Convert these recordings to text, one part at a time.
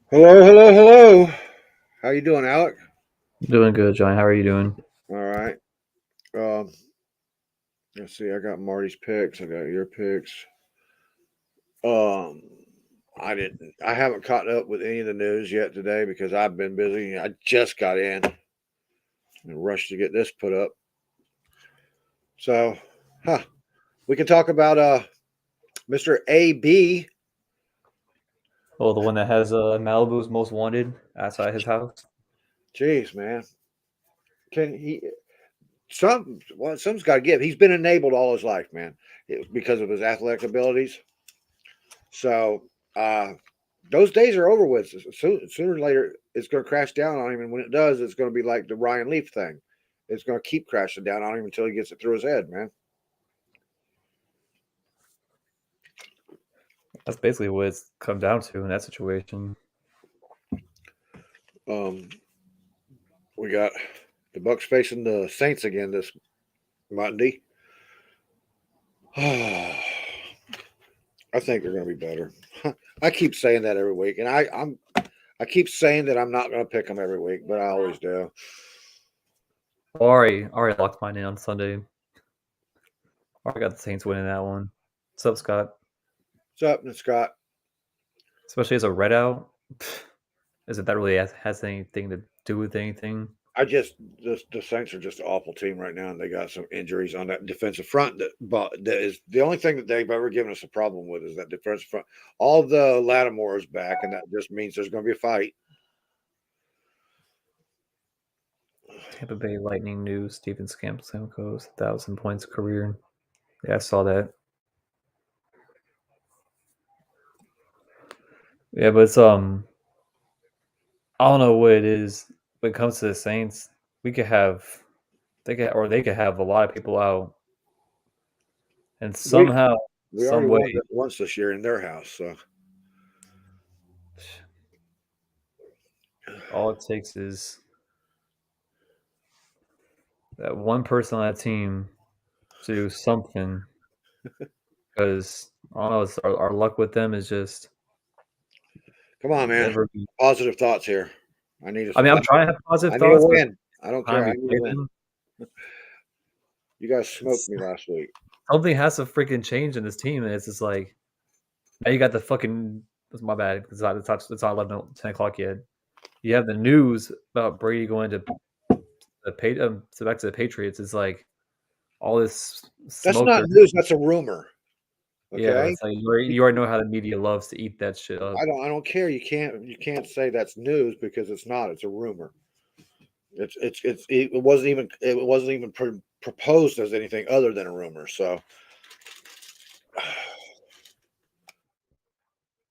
Hello, hello, hello. How you doing, Alec? Doing good, John. How are you doing? All right. Um, let's see. I got Marty's picks. I got your picks. Um, I didn't. I haven't caught up with any of the news yet today because I've been busy. I just got in and rushed to get this put up. So, we can talk about Mr. AB. Oh, the one that has Malibu's most wanted outside his house. Jeez, man. Can he? Some's got to give. He's been enabled all his life, man, because of his athletic abilities. So, uh, those days are over with. Sooner or later, it's going to crash down on him, and when it does, it's going to be like the Ryan Leaf thing. It's going to keep crashing down on him until he gets it through his head, man. That's basically what it's come down to in that situation. Um, we got the Bucks facing the Saints again this Monday. I think they're going to be better. I keep saying that every week, and I keep saying that I'm not going to pick them every week, but I always do. Already locked mine in on Sunday. Already got the Saints winning that one. What's up, Scott? What's up, Scott? Especially as a readout, is it that really has anything to do with anything? I just the Saints are just an awful team right now, and they got some injuries on that defensive front. That is the only thing that they've ever given us a problem with is that defensive front. All the Lattimore is back, and that just means there's going to be a fight. Tampa Bay Lightning news: Steven Stamkos 1,000 points career. Yeah, I saw that. Yeah, but it's I don't know what it is when it comes to the Saints. We could have they could have a lot of people out, and We somehow, we already some won way, it once this year in their house, so all it takes is that one person on that team to do something. Because I don't know, our luck with them is just come on, man. never. Positive thoughts here. I need I mean, I'm a, trying to have positive I need a thoughts, but win. I don't the time care. I we need a play win. them, You guys smoked it's me last week. something has to freaking change in this team, and it's just like now you got the fucking. That's my bad. It's not 11, 10 o'clock yet. You have the news about Brady going to back to the Patriots. It's like all this That's smoke. not news. That's a rumor. Yeah, but Okay. it's like you already know how the media loves to eat that shit up. I don't care. You can't say that's news because it's not. It's a rumor. It wasn't even proposed as anything other than a rumor. So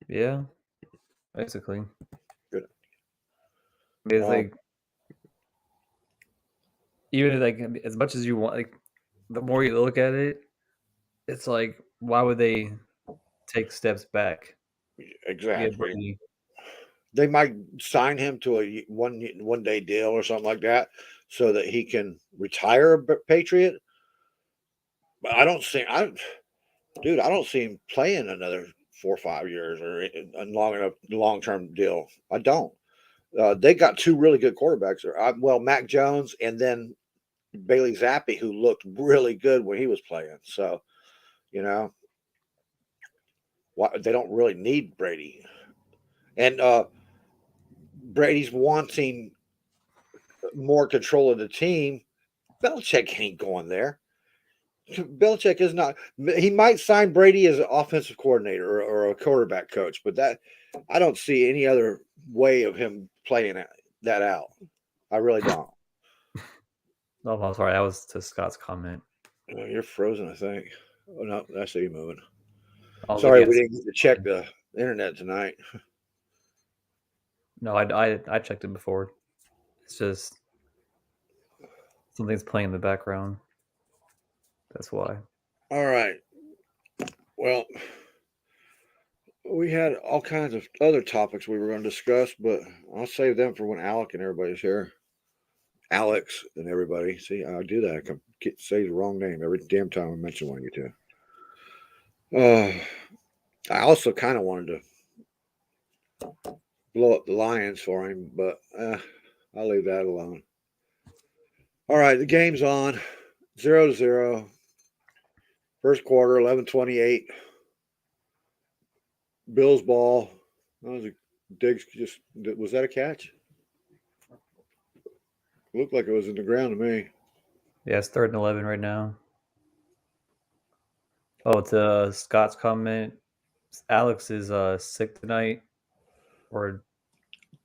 Yeah, basically. good. It's Um, like even like as much as you want, like the more you look at it, it's like why would they take steps back? Get exactly. Brady. They might sign him to a one day deal or something like that, so that he can retire a Patriot. But I don't see. I don't see him playing another 4 or 5 years or long term deal. I don't. They got two really good quarterbacks. Well, Mac Jones and then Bailey Zappi, who looked really good when he was playing. So you know, they don't really need Brady. And Brady's wanting more control of the team. Belichick ain't going there. Belichick is not. He might sign Brady as an offensive coordinator or a quarterback coach, but that I don't see any other way of him playing that out. I really don't. Oh, I'm sorry, that was to Scott's comment. You're frozen, I think. Oh no, I see you moving. I was Sorry, looking at we didn't get to check the internet tonight. no, I checked it before. It's just something's playing in the background. That's why. All right. Well, we had all kinds of other topics we were going to discuss, but I'll save them for when Alec and everybody's here. Alex and everybody. See, I do that. I can say the wrong name every damn time I mention one of you two. I also kind of wanted to blow up the Lions for him, but I'll leave that alone. All right, the game's on 0-0. First quarter, 11:28. Bills ball. That was a Diggs just was that a catch? Looked like it was in the ground to me. Yeah, it's 3rd and 11 right now. Oh, to Scott's comment, Alex is sick tonight, or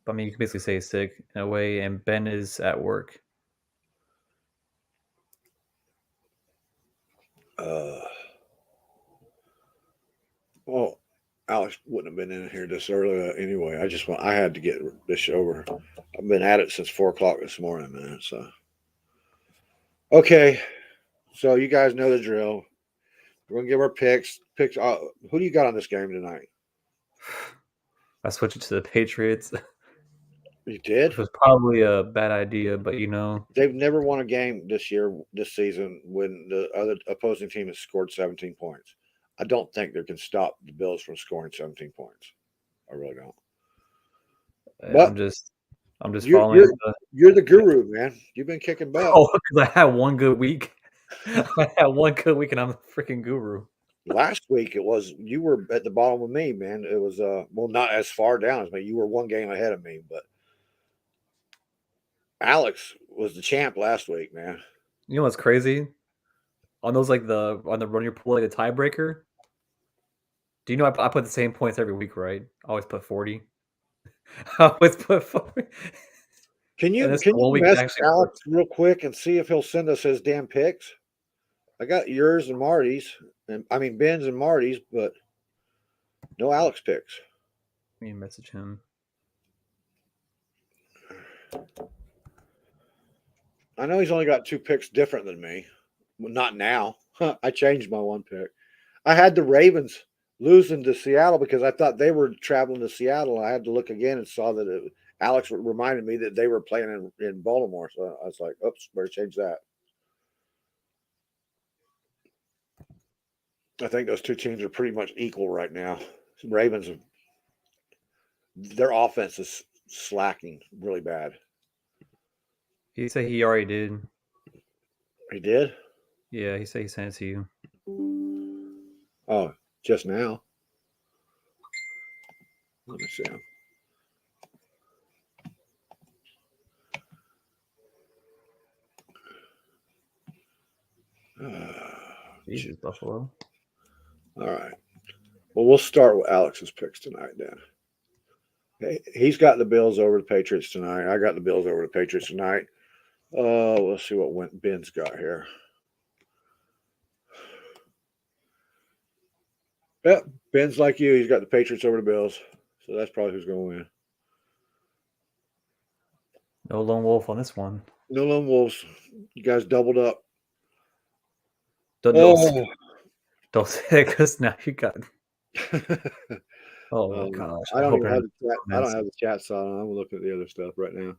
I mean, you can basically say he's sick in a way, and Ben is at work. Well, Alex wouldn't have been in here this early anyway. I had to get this over. I've been at it since 4 o'clock this morning, man. So okay, so you guys know the drill. We're gonna give our picks. Picks. Who do you got on this game tonight? I switched it to the Patriots, You did. which was probably a bad idea, but you know, They've never won a game this season, when the other opposing team has scored 17 points. I don't think they can stop the Bills from scoring 17 points. I really don't. But I'm just you, following you're the. you're the guru, man. You've been kicking butt. Oh, because I had one good week. I had one good week, and I'm a freaking guru. Last week it was you were at the bottom with me, man. It was well, not as far down as me. You were one game ahead of me, but Alex was the champ last week, man. You know what's crazy? On those on the run your pool like the tiebreaker. Do you know I put the same points every week, right? I always put 40. I always put 40. Can And you this can you one week it message actually Alex worked. real quick and see if he'll send us his damn picks? I got yours and Marty's, and I mean Ben's and Marty's, but no Alex picks. Let me message him. I know he's only got 2 picks different than me. Well, not now. I changed my one pick. I had the Ravens losing to Seattle because I thought they were traveling to Seattle. I had to look again and saw that Alex reminded me that they were playing in Baltimore. So I was like, oops, better change that. I think those two teams are pretty much equal right now. Ravens, their offense is slacking really bad. He said he already did. He did? Yeah, he said he sent it to you. Oh, just now. Let me see. Jesus, Buffalo. All right. Well, we'll start with Alex's picks tonight then. He's got the Bills over the Patriots tonight. I got the Bills over the Patriots tonight. Let's see what Ben's got here. Yep, Ben's like you. He's got the Patriots over the Bills, so that's probably who's going to win. No lone wolf on this one. No lone wolves. You guys doubled up. Don't say, Oh, don't say it because now you got. Oh my um, gosh! I I don't hope even you're have in the the chat. I don't comments. have the chat on. I'm looking at the other stuff right now.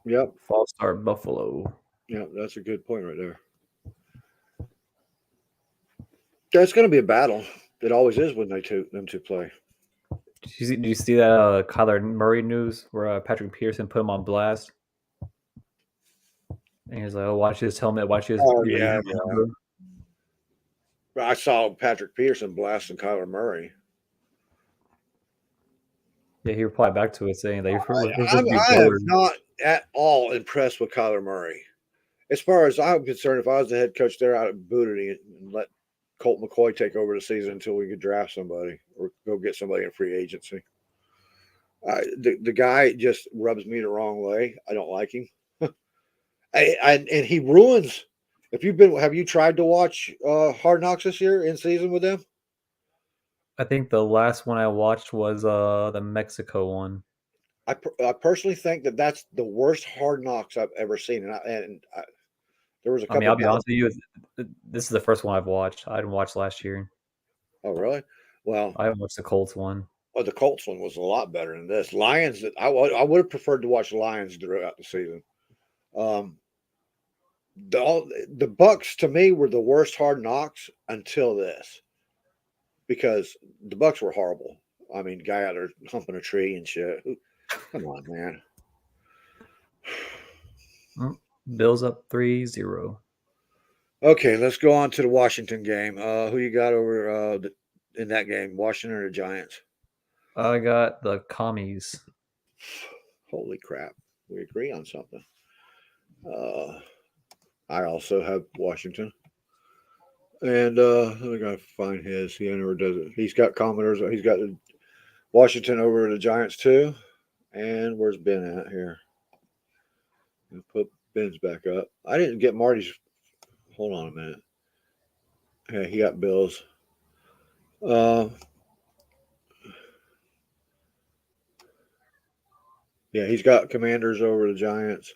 Yep, False start Buffalo. yep. That's a good point right there. Yeah, it's going to be a battle. It always is when them two play. Did you see that Kyler Murray news where Patrick Pearson put him on blast? And he's like, "Oh, watch his helmet. Watch his Oh unit yeah, number." I saw Patrick Peterson blasting Kyler Murray. Yeah, he replied back to it saying that we're supposed to be I am brothers. not at all impressed with Kyler Murray. As far as I'm concerned, if I was the head coach there, I'd have booted him and let Colt McCoy take over the season until we could draft somebody or go get somebody in free agency. The guy just rubs me the wrong way. I don't like him. And he ruins. Have you tried to watch Hard Knocks this year in season with them? I think the last one I watched was the Mexico one. I personally think that that's the worst Hard Knocks I've ever seen, and there was a I mean, couple I'll be bad. honest with you. This is the first one I've watched. I didn't watch last year. Oh, really? Well, I haven't watched the Colts one. the Colts one was a lot better than this. Lions, I would have preferred to watch Lions throughout the season. Um, the Bucks to me were the worst Hard Knocks until this, because the Bucks were horrible. I mean, guy out there humping a tree and shit. Come on, man. Bills up 3-0. Okay, let's go on to the Washington game. Who you got over in that game, Washington or the Giants? I got the commies. Holy crap, we agree on something. Uh, I also have Washington, and I gotta find his. He never does it. He's got Commodores. He's got Washington over the Giants too. And where's Ben at here? I'll put Ben's back up. I didn't get Marty's. Hold on a minute. Yeah, he got Bills. Uh, yeah, he's got Commanders over the Giants.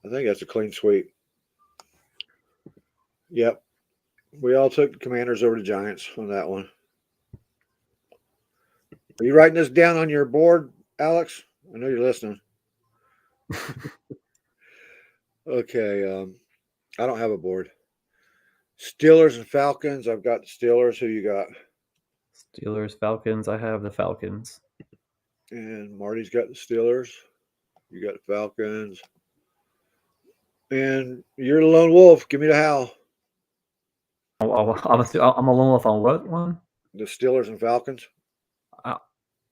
I think that's a clean sweep. Yep, we all took Commanders over the Giants on that one. Are you writing this down on your board, Alex? I know you're listening. Okay, I don't have a board. Steelers and Falcons. I've got the Steelers. Who you got? Steelers, Falcons. I have the Falcons. And Marty's got the Steelers. You got the Falcons. And you're the lone wolf. Give me the howl. I'm a lone wolf on what one? The Steelers and Falcons.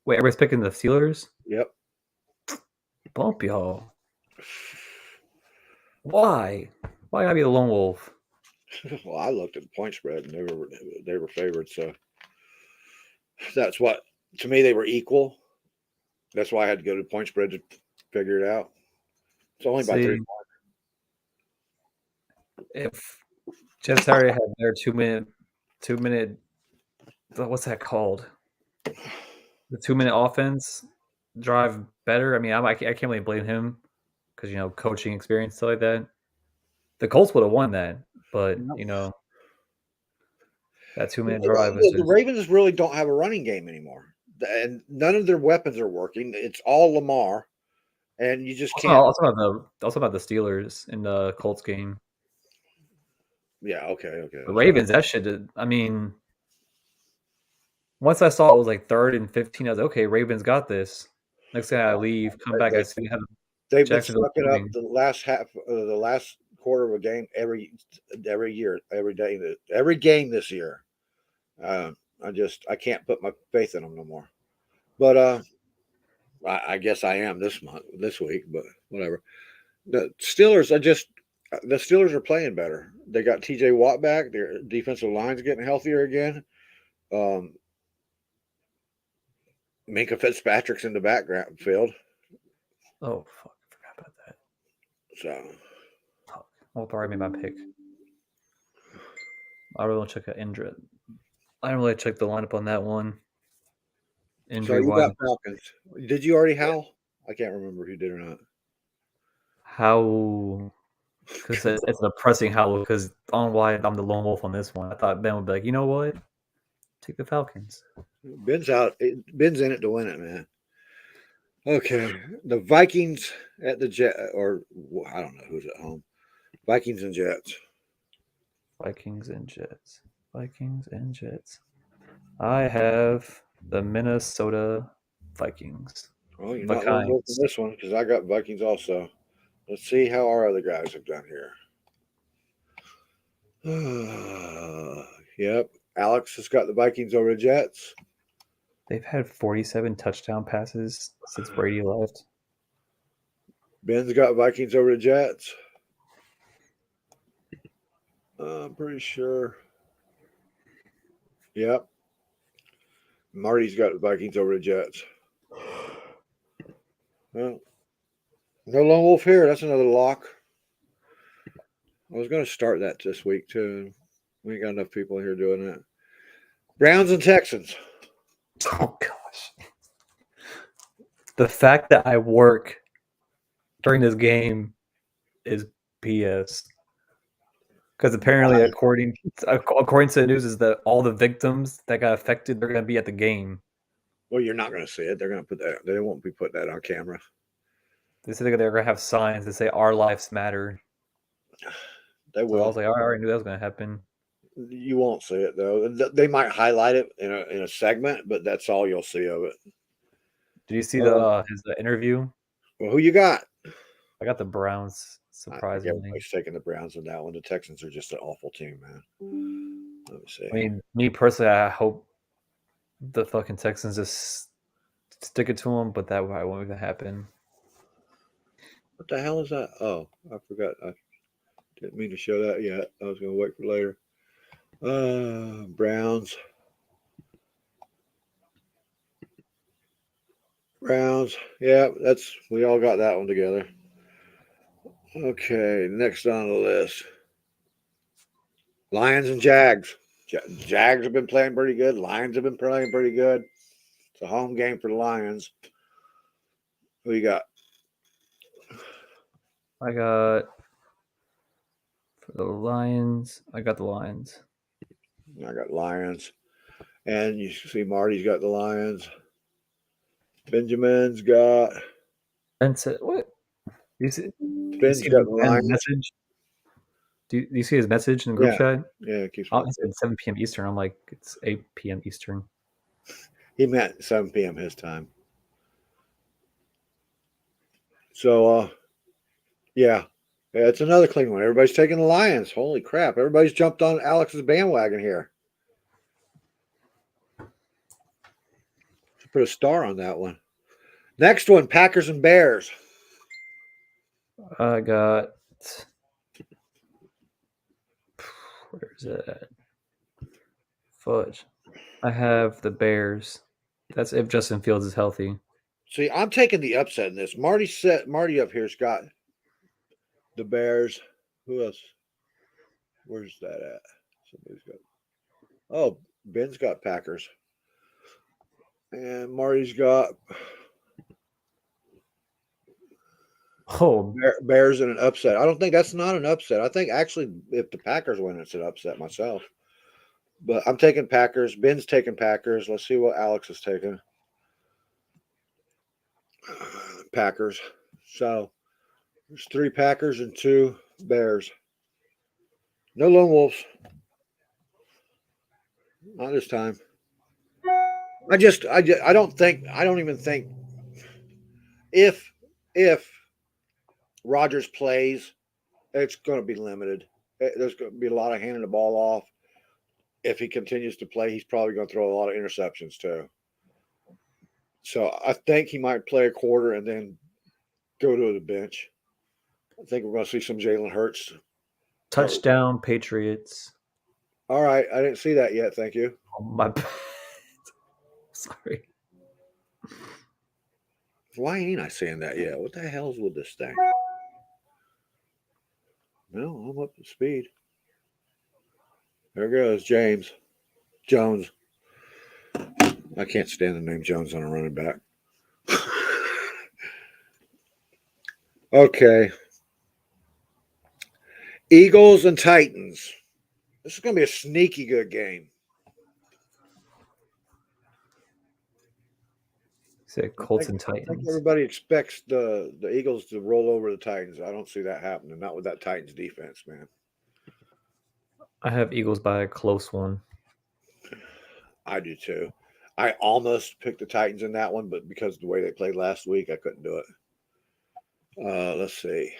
Wait, everybody's picking the Steelers? Yep. Bump y'all. Why? Why gotta be the lone wolf? Well, I looked at the point spread and they were favored. So that's what to me they were equal. That's why I had to go to the point spread to figure it out. It's only by 3 See, if Jeff Saturday had their 2 minute, what's that called? The 2 minute offense drive better. I mean, I can't really blame him because coaching experience stuff like that. The Colts would have won that, but that 2 minute drive was The just. Ravens really don't have a running game anymore, and none of their weapons are working. It's all Lamar, and you just can't. Also about the Steelers in the Colts game. Yeah. Okay. The Ravens, that shit. I mean, once I saw it was like 3rd and 15, I was like, okay, Ravens got this. Next thing I leave, come back, I see how They've been Jacksonville sucking up the last the last quarter of a game every year, every day, every game this year. I can't put my faith in them no more. But I guess I am this week. But whatever. The Steelers, the Steelers are playing better. They got T.J. Watt back. Their defensive line's getting healthier again. Minka Fitzpatrick's in the background field. Oh fuck, I forgot about that. So, Fuck. I'll probably made my pick. I really want to check out injured. I didn't really check the lineup on that one. Injury you wise, got Falcons. Did you already howl? I can't remember if you did or not. how? Because it's a depressing howl. Because on why I'm the lone wolf on this one. I thought Ben would be like, you know what? Take the Falcons. Ben's out. Ben's in it to win it, man. Okay, the Vikings at the Jet, or I don't know who's at home. Vikings and Jets. Vikings and Jets. Vikings and Jets. I have the Minnesota Vikings. Well, you're not lone wolf in this one because I got Vikings also. Let's see how our other guys have done here. Yep, Alex has got the Vikings over the Jets. They've had 47 touchdown passes since Brady left. Ben's got Vikings over the Jets. I'm pretty sure. Yep. Marty's got the Vikings over the Jets. Well, no lone wolf here. That's another lock. I was going to start that this week too. We ain't got enough people here doing that. Browns and Texans. Oh gosh. The fact that I work during this game is BS. Because apparently, according to the news, is that all the victims that got affected, they're going to be at the game. Well, you're not going to see it. They're going to put that. They won't be putting that on camera. They said they're going to have signs that say "Our lives matter." They will. So I was like, I already knew that was going to happen. You won't see it though. They might highlight it in a segment, but that's all you'll see of it. Did you see Uh, his interview? well, who you got? I got the Browns, I think surprisingly. everybody's taking the Browns in that one. The Texans are just an awful team, man. Let me see. I mean, me personally, I hope the fucking Texans just stick it to them, but that probably won't even happen. What the hell is that? Oh, I forgot. I didn't mean to show that yet. I was going to wait for later. Browns. Browns. Yeah, we all got that one together. Okay, next on the list. Lions and Jags. Jags have been playing pretty good. Lions have been playing pretty good. It's a home game for the Lions. Who you got? I got for the Lions. I got the Lions. I got Lions. And you see Marty's got the Lions. Benjamin's got Ben said, "What? You see? You Ben's see got the Ben's Lions. message? Do you see his message in the group Yeah, chat? yeah, it keeps Oh, going. it said 7 p.m. Eastern. I'm like, it's 8 p.m. Eastern. He meant 7 p.m. his time. So yeah. Yeah, it's another clean one. Everybody's taking the Lions. Holy crap. Everybody's jumped on Alex's bandwagon here. Should put a star on that one. Next one, Packers and Bears. I got where's it at? Fudge. I have the Bears. That's if Justin Fields is healthy. See, I'm taking the upset in this. Marty up here's got the Bears. Who else? Where's that at? Somebody's got. Oh, Ben's got Packers, and Marty's got Oh, Bears in an upset. I don't think that's not an upset. I think actually, if the Packers win, it's an upset myself. But I'm taking Packers. Ben's taking Packers. Let's see what Alex is taking. Packers. So there's 3 Packers and 2 Bears. No lone wolves. Not this time. I don't even think if if Rogers plays, it's going to be limited. There's going to be a lot of handing the ball off. If he continues to play, he's probably going to throw a lot of interceptions too. So I think he might play a quarter and then go to the bench. I think we're going to see some Jalen Hurts. touchdown Patriots. All right, I didn't see that yet. Thank you. Oh, my bad. Sorry. Why ain't I seeing that yet? What the hell's with this thing? No, I'm up to speed. There goes James Jones. I can't stand the name Jones on a running back. Okay. Eagles and Titans. This is going to be a sneaky good game. Said Colts and I think Titans. everybody expects the Eagles to roll over the Titans. I don't see that happening. Not with that Titans defense, man. I have Eagles by a close one. I do too. I almost picked the Titans in that one, but because of the way they played last week, I couldn't do it. Let's see.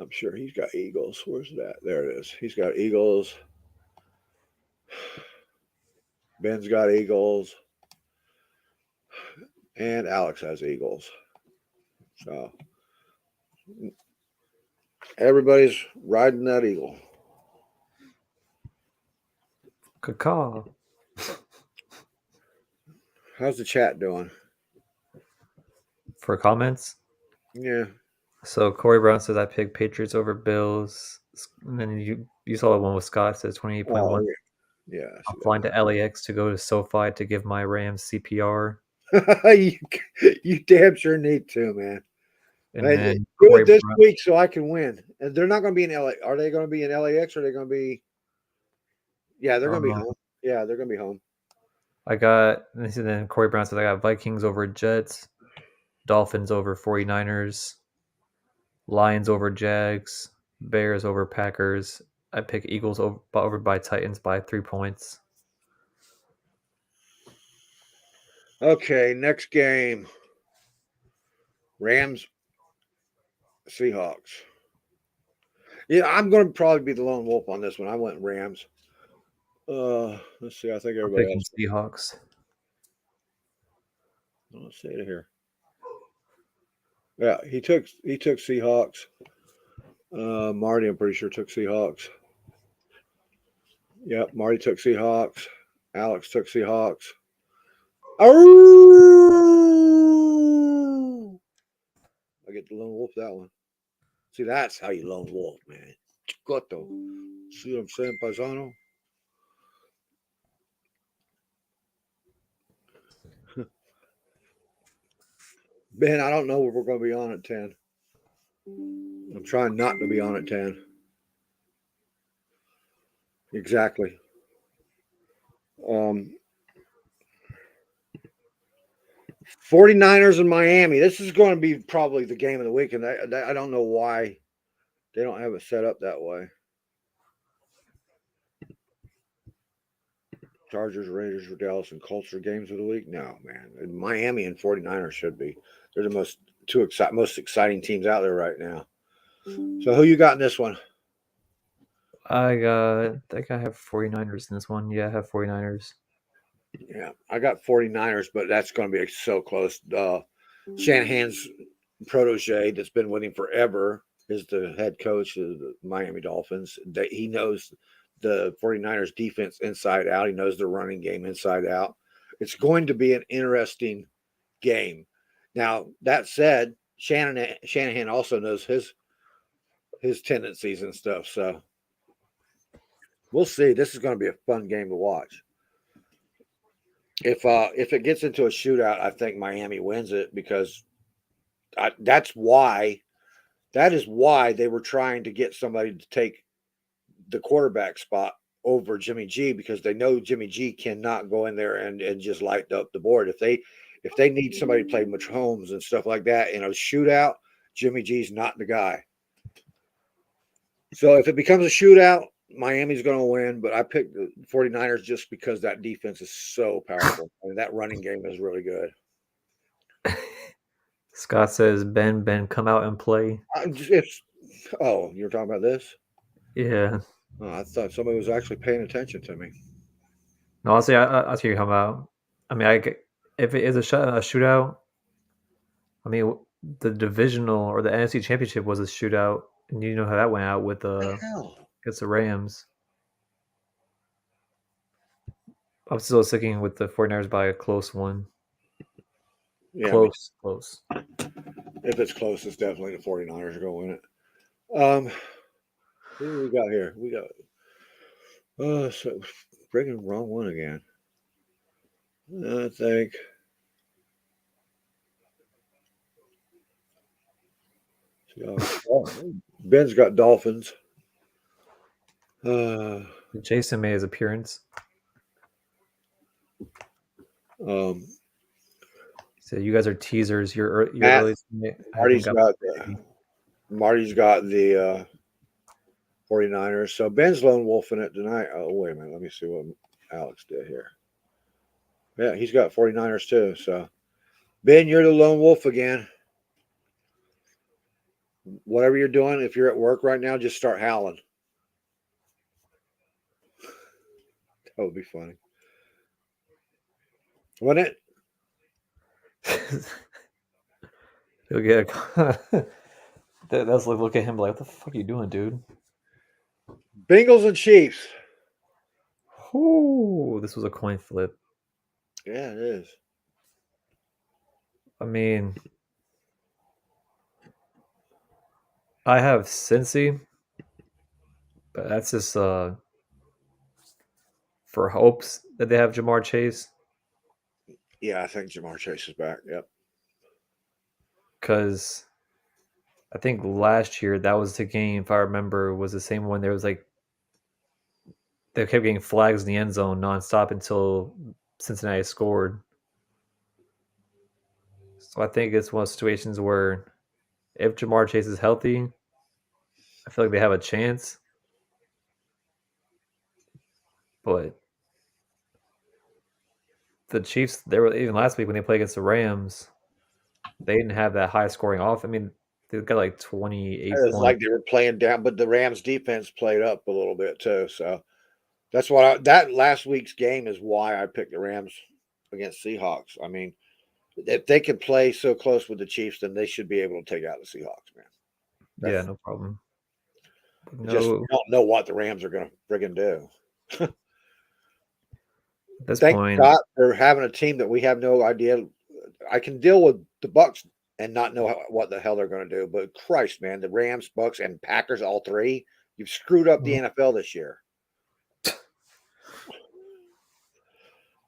I'm sure he's got Eagles. Where's that? There it is. He's got Eagles. Ben's got Eagles. And Alex has Eagles. So everybody's riding that eagle. Caw. How's the chat doing? For comments. Yeah. So Corey Brown says I picked Patriots over Bills. And then you saw the one with Scott says 28.1. Oh, yeah. I'm flying to LAX to go to SoFi to give my Rams CPR. you, you damn sure need to, man. And Hey, then do Corey it this Brown, week so I can win. And they're not going to be in LA. Are they going to be in LAX or are they going to be? Yeah, they're going to be home. Yeah, they're going to be home. I got, and then Corey Brown says I got Vikings over Jets, Dolphins over 49ers, Lions over Jags, Bears over Packers, I pick Eagles over by Titans by 3 points. Okay, next game. Rams, Seahawks. Yeah, I'm going to probably be the lone wolf on this one. I went Rams. Let's see. I think I'm everybody picking else. Seahawks. Let's see it here. Yeah, he took Seahawks. Marty, I'm pretty sure took Seahawks. Yep, Marty took Seahawks. Alex took Seahawks. Oh! I get the lone wolf that one. See, that's how you lone wolf, man. Chicoto. See what I'm saying, paisano? Ben, I don't know if we're going to be on at 10. I'm trying not to be on at 10. Exactly. Um, 49ers in Miami. This is going to be probably the game of the week, and I don't know why they don't have it set up that way. Chargers, Raiders, Dallas, and Colts are games of the week. No, man. Miami and 49ers should be. They're the most exciting teams out there right now. So who you got in this one? I think I have 49ers in this one. Yeah, I have 49ers. Yeah, I got 49ers, but that's going to be so close. Shanahan's protege that's been with him forever is the head coach of the Miami Dolphins. He knows the 49ers defense inside out. He knows the running game inside out. It's going to be an interesting game. Now, that said, Shanahan also knows his tendencies and stuff. So we'll see. This is going to be a fun game to watch. If it gets into a shootout, I think Miami wins it because that is why they were trying to get somebody to take the quarterback spot over Jimmy G because they know Jimmy G cannot go in there and just light up the board. If they need somebody to play Mahomes and stuff like that in a shootout, Jimmy G's not the guy. So if it becomes a shootout, Miami's going to win, but I picked the 49ers just because that defense is so powerful. I mean, that running game is really good. Scott says, Ben, come out and play. You're talking about this? Yeah. Oh, I thought somebody was actually paying attention to me. No, honestly, I'll see you come out. I mean, if it is a shootout, I mean, the divisional or the NFC Championship was a shootout, and you know how that went out with What the the hell? against the Rams. I'm still sticking with the 49ers by a close one. Yeah, Close. if it's close, it's definitely the 49ers are going to win it. Who do we got here? We got so bringing the wrong one again. I think Ben's got Dolphins. Uh, Jason made his appearance. um, So you guys are teasers. You're Matt early. I haven't Marty's got. got the 49ers. So Ben's lone wolf in it tonight. Oh, wait a minute. Let me see what Alex did here. Yeah, he's got 49ers too. So Ben, you're the lone wolf again. Whatever you're doing, if you're at work right now, just start howling. That would be funny. Wouldn't it? He'll get. That's like look at him like, what the fuck are you doing, dude? Bengals and Chiefs. Ooh, this was a coin flip. Yeah, it is. I mean, I have Cincy, but that's just for hopes that they have Jamar Chase. Yeah, I think Jamar Chase is back. Yep. Because I think last year that was the game, if I remember, was the same one. There was like they kept getting flags in the end zone nonstop until Cincinnati scored. So I think it's one of those situations where if Jamar Chase is healthy, I feel like they have a chance. but the Chiefs, they were even last week when they played against the Rams, they didn't have that high scoring off. I mean, they got like 28 It's points. like they were playing down, but the Rams defense played up a little bit too. So that's why that last week's game is why I picked the Rams against Seahawks. I mean, if they can play so close with the Chiefs, then they should be able to take out the Seahawks, man. Yeah, That's no problem. just No, don't know what the Rams are going to friggin' do. at this Thank point, God for having a team that we have no idea. I can deal with the Bucks and not know what the hell they're going to do, but Christ, man, the Rams, Bucks, and Packers, all three, you've screwed up the NFL this year.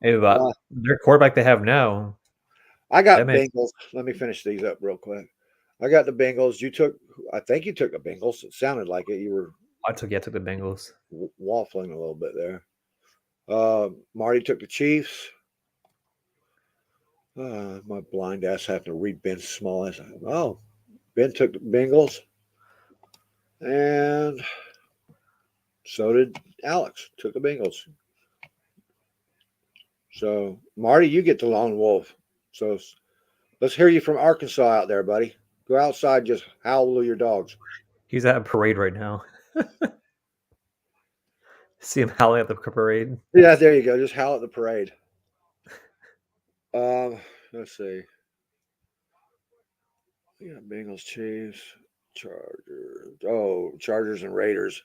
hey, Uh, but their quarterback they have now, I that got man, Bengals. Let me finish these up real quick. I got the Bengals. I think you took the Bengals. It sounded like it. You were I took the Bengals. waffling a little bit there. Marty took the Chiefs. My blind ass having to read Ben Small's. Oh, Ben took the Bengals, and so did Alex. Took the Bengals. So Marty, you get the lone wolf. So let's hear you from Arkansas out there, buddy. Go outside, just howl with your dogs. He's at a parade right now. See him howling at the parade. Yeah, there you go. Just howl at the parade. Um, let's see. Yeah, Bengals, Chiefs, Chargers. Oh, Chargers and Raiders.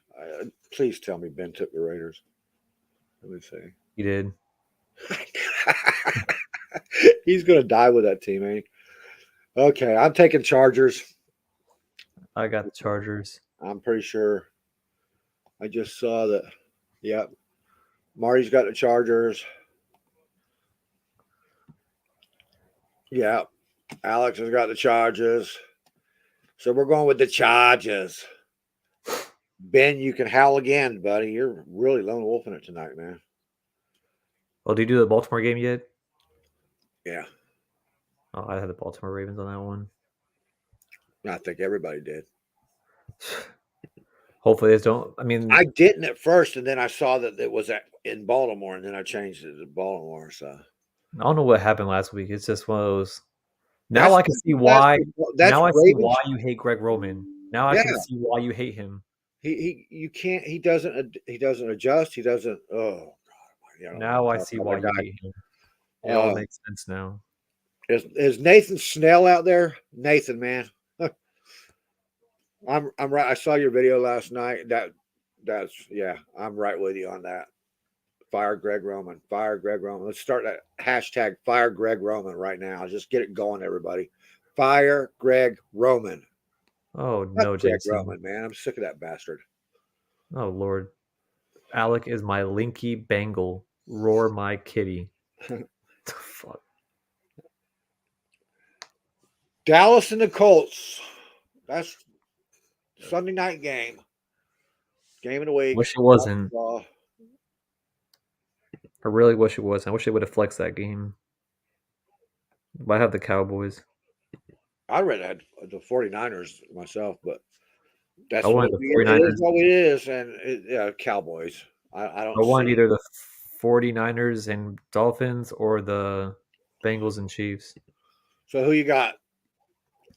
Please tell me Ben took the Raiders. Let me see. He did. He's gonna die with that team, ain't he? Okay, I'm taking Chargers. I got the Chargers. I'm pretty sure. I just saw that. Yep, Marty's got the Chargers. Yep, Alex has got the Chargers. So we're going with the Chargers. Ben, you can howl again, buddy. You're really lone wolfing it tonight, man. Well, did you do the Baltimore game yet? Yeah, Oh, I had the Baltimore Ravens on that one. I think everybody did. Hopefully, they don't. I mean, I didn't at first, and then I saw that it was in Baltimore, and then I changed it to Baltimore. So I don't know what happened last week. It's just one of those. Now that's I can see that's why. that's Now I see Ravens. why you hate Greg Roman. Now I Yeah, can see why you hate him. he you can't. He doesn't adjust. He doesn't. Oh God, I don't want Now to I talk see about why that you guy. hate him. It all Uh, makes sense now. is Nathan Snell out there? Nathan, man, I'm right. I saw your video last night. That's yeah. I'm right with you on that. Fire Greg Roman. Fire Greg Roman. Let's start that hashtag Fire Greg Roman right now. Just get it going, everybody. Fire Greg Roman. Oh Fuck no, Greg Jason. Roman, man. I'm sick of that bastard. Oh Lord. Alec is my Linky Bengal. Roar my kitty. The fuck. Dallas and the Colts. That's Sunday night game. Game of the week. Wish it wasn't. Uh, I really wish it was. I wish they would have flexed that game. But I have the Cowboys. I read had the 49ers myself, but I that's what wanted it the is. 49ers. What it is, and yeah, Cowboys. I I don't wanted see. either the 49ers and Dolphins or the Bengals and Chiefs. So who you got?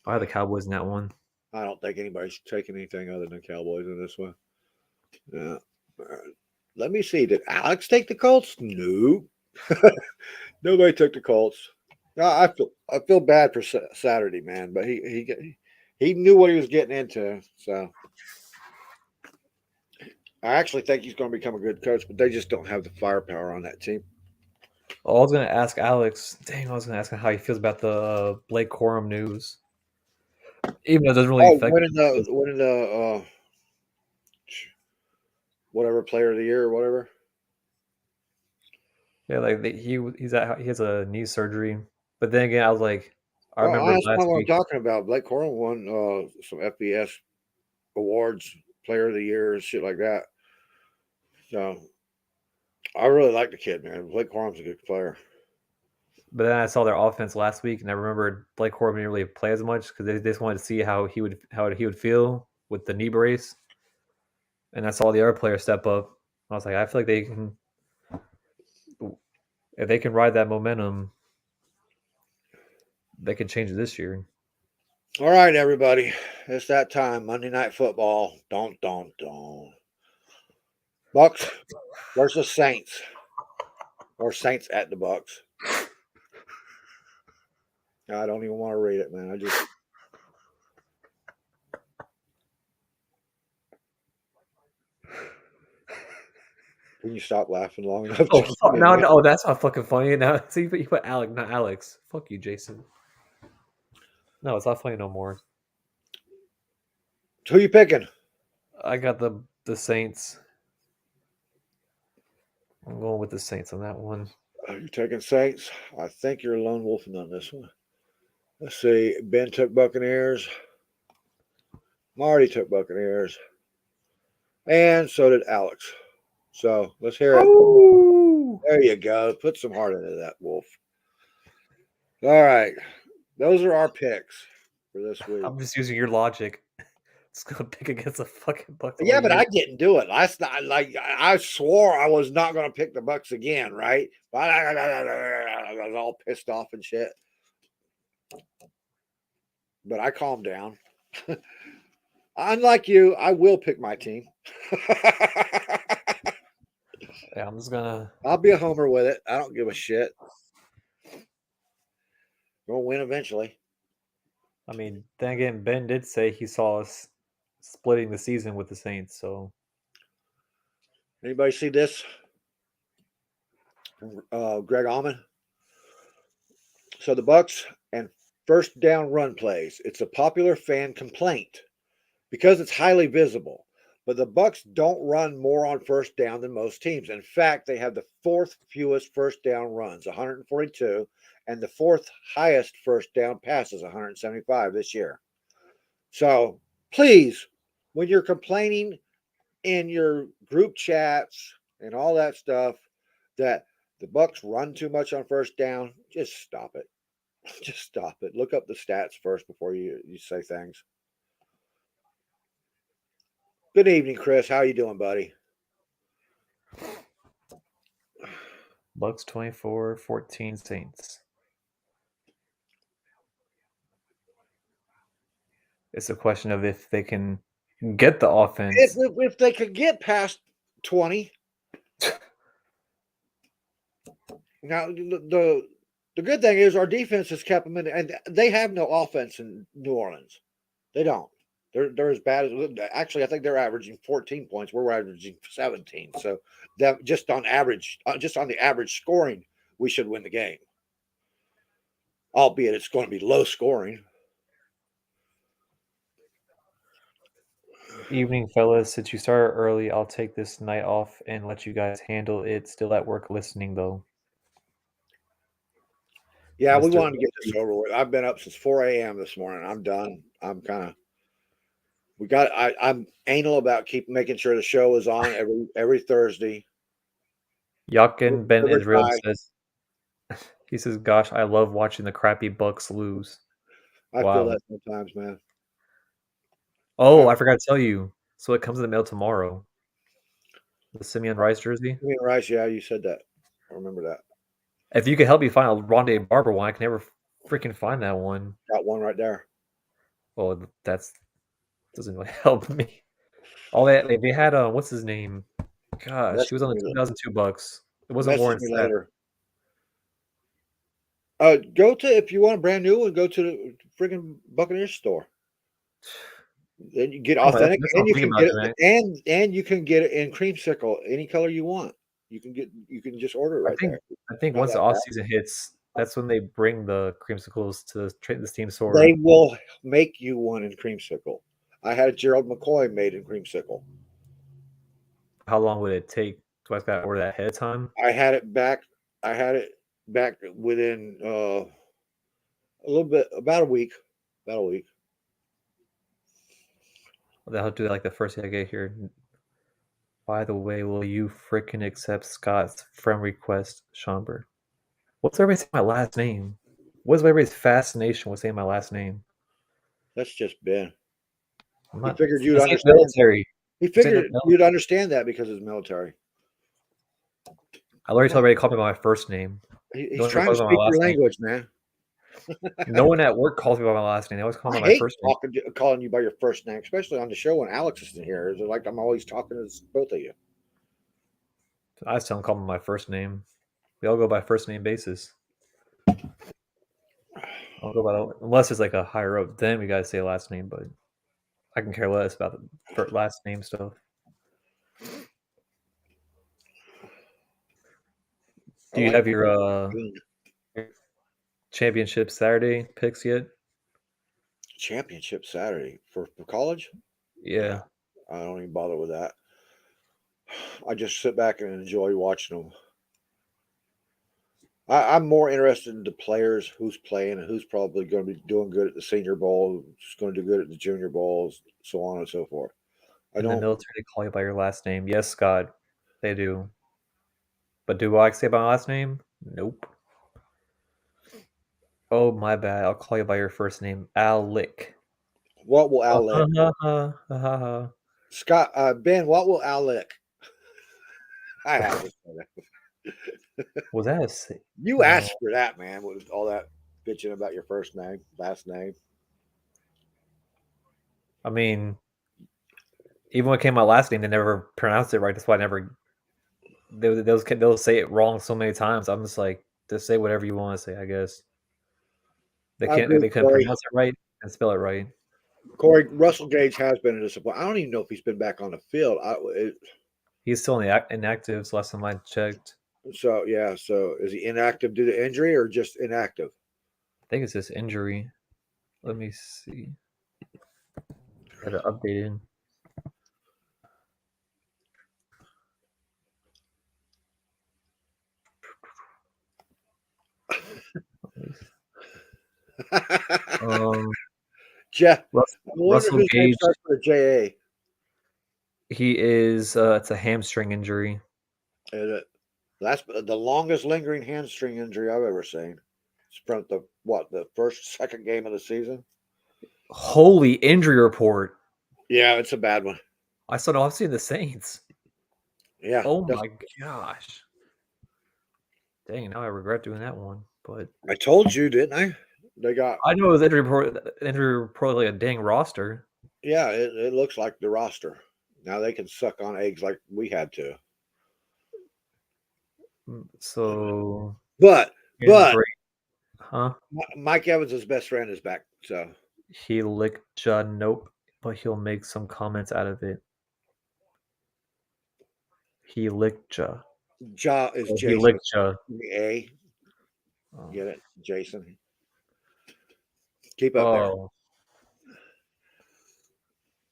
I had the Cowboys in that one. I don't think anybody's taking anything other than Cowboys in this one. Yeah. Let me see. Did Alex take the Colts? No. Nobody took the Colts. No, I feel bad for Saturday, man, but he knew what he was getting into. So I actually think he's going to become a good coach, but they just don't have the firepower on that team. Oh, I was going to ask Alex. Dang, I was going to ask him how he feels about the Blake Corum news. Even though it doesn't really Oh, affect winning him. the winning the whatever player of the year or whatever. Yeah, like he has a knee surgery. But then again, I was like, I Well, remember that's not last what I'm week. talking about. Blake Corum won some FBS awards, player of the year, and shit like that. So I really like the kid, man. Blake Corum's a good player. But then I saw their offense last week, and I remembered Blake Corum didn't really play as much because they just wanted to see how he would feel with the knee brace. And I saw the other players step up. I was like, I feel like they can. If they can ride that momentum, they can change it this year. All right, everybody. It's that time. Monday Night Football. Don't. Bucks versus Saints. Or Saints at the Bucks. I don't even want to read it, man. I just. Can you stop laughing long enough to Oh, keep fuck, me no, awake? no, that's not fucking funny. Now, see, you put Alex, not Alex. Fuck you, Jason. No, it's not funny no more. Who you picking? I got the Saints. I'm going with the Saints on that one. You're taking Saints. I think you're a lone wolfing on this one. Let's see. Ben took Buccaneers. Marty took Buccaneers. And so did Alex. So let's hear it. Oh, There you go. Put some heart into that, Wolf. All right. Those are our picks for this week. I'm just using your logic. It's gonna pick against the fucking Bucks all Yeah, but year. I didn't do it last night. Like I swore I was not going to pick the Bucks again, right? But I was all pissed off and shit. But I calmed down. Unlike you, I will pick my team. Yeah, I'm just gonna. I'll be a homer with it. I don't give a shit. We'll win eventually. I mean, then again, Ben did say he saw us splitting the season with the Saints. So Anybody see this? Greg Allman. So the Bucks and first down run plays. It's a popular fan complaint because it's highly visible. But the Bucks don't run more on first down than most teams. In fact, they have the fourth fewest first down runs, 142, and the fourth highest first down passes, 175 this year. So please, when you're complaining in your group chats and all that stuff that the Bucks run too much on first down, just stop it. Just stop it. Look up the stats first before you say things. Good evening, Chris. How you doing, buddy? Bucks 24-14 Saints. It's a question of if they can get the offense. If they could get past 20, now the good thing is our defense has kept them in, and they have no offense in New Orleans. They don't. They're as bad as actually. I think they're averaging 14 points. We're averaging 17. So that just on average, just on the average scoring, we should win the game. Albeit it's going to be low scoring. Evening, fellas. Since you started early, I'll take this night off and let you guys handle it. Still at work listening, though. Yeah, we Mr. wanted to get this over with. I've been up since 4 a.m. this morning. I'm done. I'm kind of I'm anal about keep making sure the show is on every Thursday. Yakin Ben Every Israel night. says, he says, gosh, I love watching the crappy Bucks lose. I feel Wow. that sometimes, man. Oh, I forgot to tell you. So it comes in the mail tomorrow. The Simeon Rice jersey. Me and Rice, yeah, you said that. I remember that. If you could help me find a Rondé Barber one, I can never freaking find that one. Got one right there. Well, that's doesn't really help me. All they had what's his name? Gosh, he was Message on the me, 2002 Bucks. It wasn't message Warren me Sapp. later. Go to if you want a brand new one, go to the freaking Buccaneers store. Then you get Oh, authentic, that's and not you thinking can about get it, man. it, and you can get it in creamsicle, any color you want. You can just order it I right think there. I think Not once the that off bad. season hits, that's when they bring the creamsicles to this team They store. will make you one in creamsicle. I had a Gerald McCoy made in creamsicle. How long would it take? Do I got to order that ahead of time? I had it back. I had it back within a little bit, about a week. About a week. I'll do that like the first thing I get here. By the way, will you fricking accept Scott's friend request, Schomburg? What's everybody saying my last name? What's everybody's fascination with saying my last name? That's just Ben. I'm He not. figured you'd This ain't understand. military. He This ain't no figured you'd military. understand that because it's military. I already told everybody to call me by my first name. No He's one ever trying to calls me by my speak your last name. language, man. No one at work calls me by my last name. They always call I me by my hate first name. calling you by your first name, especially on the show when Alex isn't here. It's like I'm always talking to both of you. I just tell them call me by my first name. We all go by first name basis. I'll go by unless it's like a higher up, then we gotta say last name. But I can care less about the last name stuff. I Do you like have your championship Saturday picks yet? championship Saturday for college. Yeah, Yeah, I don't even bother with that. I just sit back and enjoy watching them. I'm more interested in the players, who's playing, and who's probably going to be doing good at the Senior Bowl, who's going to do good at the Junior Bowls, so on and so forth. I in the don't. military, they call you by your last name. Yes, Scott, they do. But do I say my last name? Nope. Oh, my bad. I'll call you by your first name, Alec. What will Al lick? Scott Ben? What will Al lick? I had to say that. Was that You no? asked for that, man. With all that bitching about your first name, last name. I mean, even when it came my last name, they never pronounced it right. That's why I never. They'll say it wrong so many times. I'm just like, just say whatever you want to say. I guess they I can't. agree, They couldn't Corey. pronounce it right and spell it right. Corey Russell Gage has been a disappointment. I don't even know if he's been back on the field. He's still inactive. So last time I checked, So yeah. So is he inactive due to injury or just inactive? I think it's this injury. Let me see. Got it updated. Um, Jeff. Rus- I wonder Russell whose name Gage. starts with a J He is. It's a hamstring injury. A. That's the longest lingering hamstring injury I've ever seen. It's from the first second game of the season. Holy injury report! Yeah, it's a bad one. I saw. No, I've seen the Saints. Yeah, Oh my gosh! Dang, now I regret doing that one. But I told you, didn't I? They got I know it was injury report. Injury report like a dang roster. yeah. It looks like the roster. Now they can suck on eggs like we had to. So But and but break, huh? Mike Evans' best friend is back. So He licked Judd. Nope. But he'll make some comments out of it. He licked Judd. Ja is Oh, he Jason. licked Judd. A. Oh. Get it, Jason. Keep up there. Oh,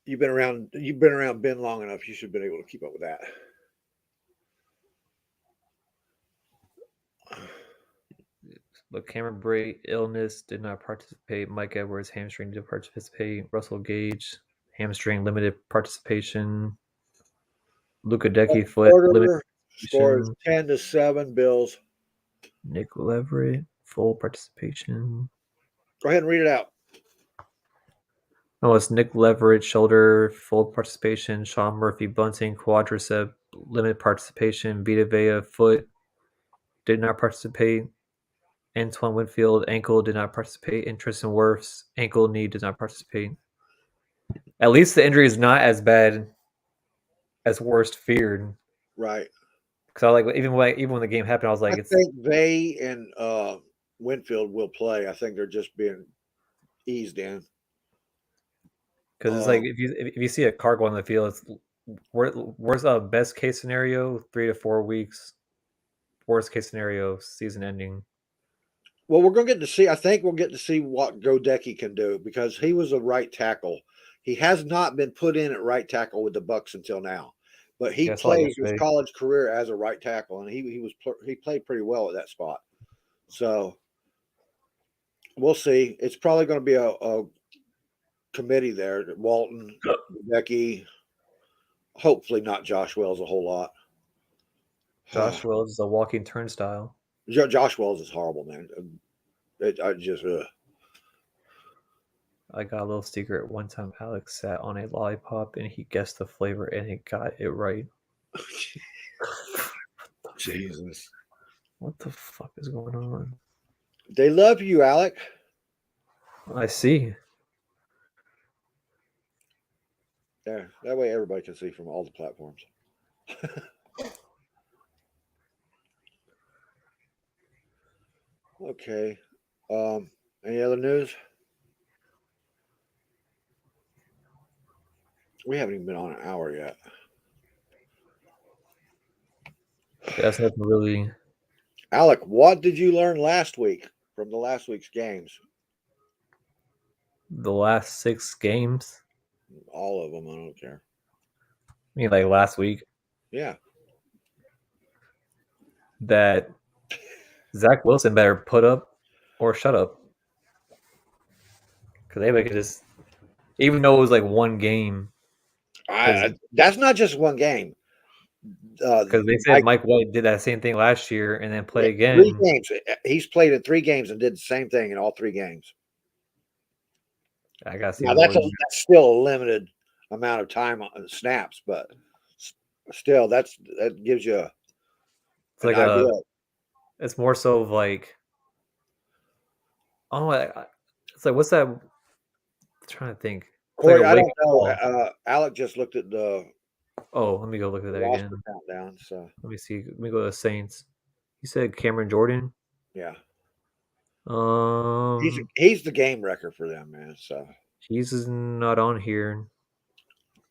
You've been around Ben long enough. You should have been able to keep up with that. but Cameron Bray illness did not participate. Mike Edwards hamstring did participate. Russell Gage hamstring limited participation. Luka Decky foot limited Porter scores participation. 10-7. Bills. Nick Leverett full participation. Go ahead and read it out. Oh, it's Nick Leverett shoulder full participation. Sean Murphy bunting quadricep limited participation. Vita Vea foot did not participate. Antoine Winfield ankle did not participate. And Tristan Wirfs ankle knee did not participate. At least the injury is not as bad as worst feared. Right. Because I like even when the game happened, I was like, I it's think they and Winfield will play. I think they're just being eased in. because it's like if you see a car going on the field, it's where's the best case scenario 3 to 4 weeks. Worst case scenario season ending. Well, we're going to get to see. I think we'll get to see what Godecki can do because he was a right tackle. He has not been put in at right tackle with the Bucks until now, but he Yeah, I saw it played his yesterday. college career as a right tackle, and he played pretty well at that spot. So we'll see. It's probably going to be a committee there. Walton, Becky, hopefully not Josh Wells a whole lot. Josh Wells is a walking turnstile. Josh Wells is horrible, man. I just I got a little secret. One time, Alex sat on a lollipop and he guessed the flavor and he got it right. Jesus. What the fuck is going on? They love you, Alec. I see. There. That way everybody can see from all the platforms. Okay. Any other news? We haven't even been on an hour yet. That's nothing really. Alec, what did you learn last week from the last week's games? The last 6 games. All of them. I don't care. I mean, like last week, Yeah. that Zach Wilson better put up or shut up. Because they could just, even though it was like one game, because That's not just one game. they said Mike, Mike White did that same thing last year and then played three again. games. He's played in 3 games and did the same thing in all 3 games. I gotta see Now the more than that's still a limited amount of time on snaps, but still that gives you it's an like idea. it's more so of like, oh, it's like what's that? I'm trying to think. It's like Corey, a I wake don't up call. know. Alec just looked at the Oh, let me go look at that roster again. countdown. So Let me see. Let me go to the Saints. You said Cameron Jordan. yeah, Um, he's the game wrecker for them, man. So he's not on here.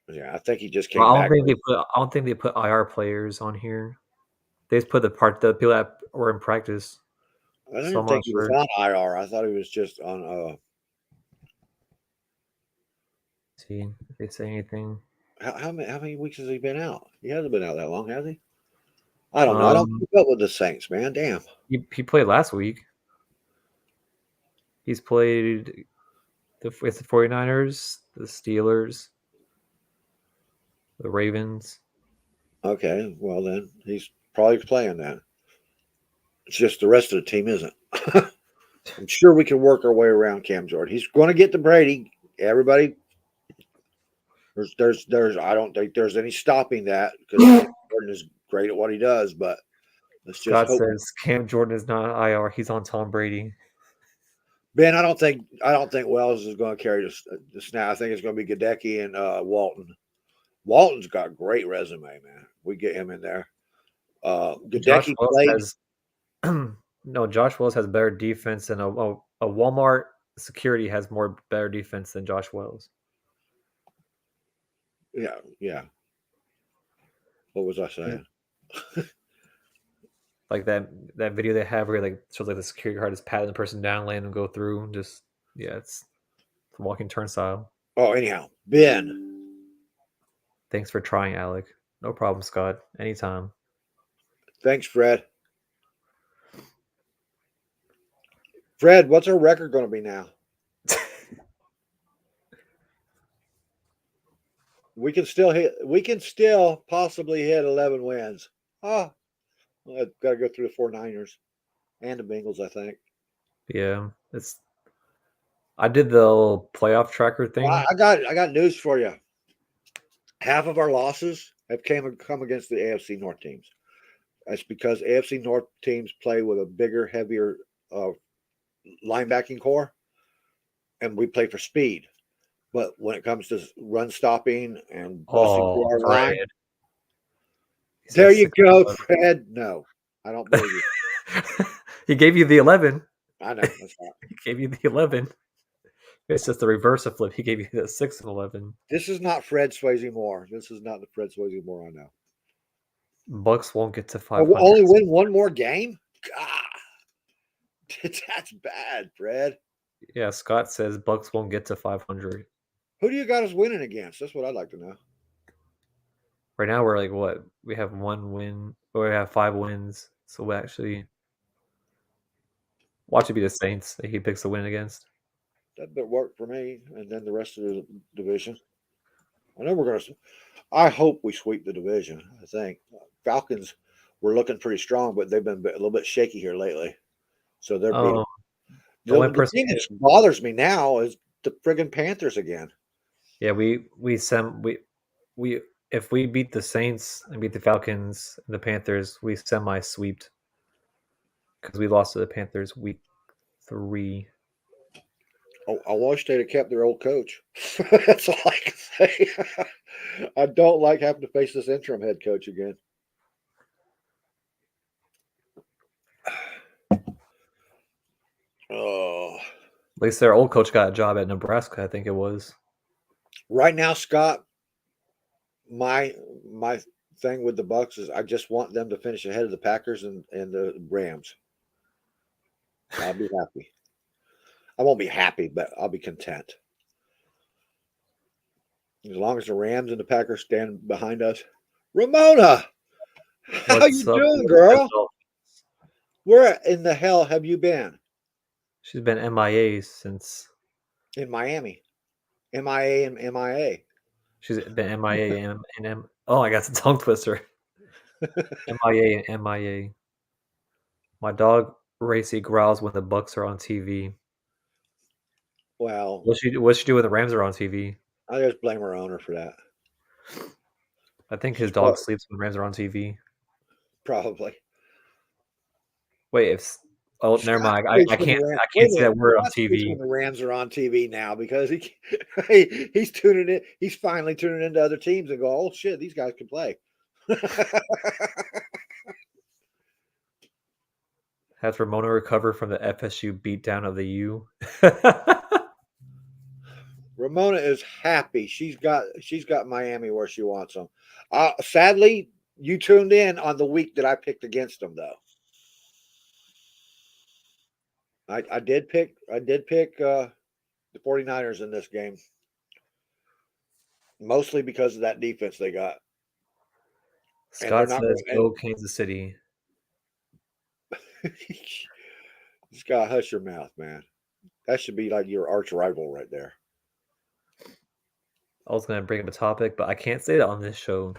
yeah, I think he just Well, came back. I don't think they put IR players on here. They just put the people that were in practice. I So didn't I'm think not he was sure. on IR. I thought he was just on. See if they say anything. How many weeks has he been out? He hasn't been out that long, has he? I don't know. I don't Um, keep up with the Saints, man. Damn. he played last week. He's played with the 49ers, the Steelers, the Ravens. Okay, well then he's probably playing that. It's just the rest of the team isn't. I'm sure we can work our way around Cam Jordan. He's going to get to Brady. Everybody, there's. I don't think there's any stopping that because Cam Jordan is great at what he does. But let's just Scott hope. says Cam Jordan is not IR. He's on Tom Brady. Ben, I don't think Wells is going to carry the snap. I think it's going to be Gadecki and Walton. Walton's got a great resume, man. We get him in there. Josh Gadecki Wells played. has no. Josh Wells has better defense, and a Walmart security has more better defense than Josh Wells. Yeah, yeah. What was I saying? Like that video they have where like shows like the security guard is patting the person down, letting them go through. And just it's a walking turnstile. Oh, anyhow, Ben. Thanks for trying, Alec. No problem, Scott. Anytime. Thanks, Fred. Fred, what's our record going to be now? We can still hit. We can still possibly hit 11 wins. Oh, well, I've got to go through the 49ers and the Bengals, I think. Yeah, it's. I did the little playoff tracker Well, thing. I got news for you. Half of our losses have come against the AFC North teams. That's because AFC North teams play with a bigger, heavier linebacking core, and we play for speed. But when it comes to run stopping and busting through Oh, our line, Fred. He there says you 6 go, Fred. No, I don't believe you. he gave you the 11. I know that's not. He gave you the 11. It's just the reverse of flip. He gave you the 6 and 11. This is not Fred Swayze Moore. This is not the Fred Swayze Moore I know. Bucks won't get to Oh, 500. only win one more game? God, that's bad, Fred. Yeah, Scott says Bucks won't get to 500. Who do you got us winning against? That's what I'd like to know. Right now we're like what? We have 1 win, or we have 5 wins. So we actually watch it be the Saints that he picks the win against. That bit worked for me, and then the rest of the division. I know we're going to. I hope we sweep the division. I think Falcons were looking pretty strong, but they've been a little bit shaky here lately. So they're beating. The only The person, thing that bothers me now is the friggin' Panthers again. yeah, we if we beat the Saints and beat the Falcons and the Panthers, we semi-sweeped because we lost to the Panthers week 3. I wish they'd have kept their old coach. That's all I can say. I don't like having to face this interim head coach again. Oh, At least their old coach got a job at Nebraska, I think it was. right now, Scott, my thing with the Bucks is I just want them to finish ahead of the Packers and the Rams. I'll be happy. I won't be happy, but I'll be content. As long as the Rams and the Packers stand behind us. Ramona, how What's you up doing, with the girl? Dolphins? Where in the hell have you been? She's been MIA since In Miami. MIA and MIA. she's been MIA and oh, I got a tongue twister. MIA and MIA. My dog Racy growls when the Bucks are on TV. Well, What's she do when the Rams are on TV? I just blame her owner for that. I think his She's dog sleeps when the Rams are on TV. probably. Wait, if oh, never Scott mind. sleeps I when the can't Rams. I Wait can't a say minute. that word on Scott sleeps TV. when the Rams are on TV now because he's tuning in. He's finally tuning into other teams and go, oh shit, these guys can play. Has Ramona recovered from the FSU beatdown of the U? Ramona is happy. She's got Miami where she wants them. Sadly, you tuned in on the week that I picked against them, though. I did pick the 49ers in this game, mostly because of that defense they got, and they're Scott not says, going. "Go Kansas City." Scott, hush your mouth, man. That should be like your arch rival right there. I was gonna bring up a topic, but I can't say that on this show.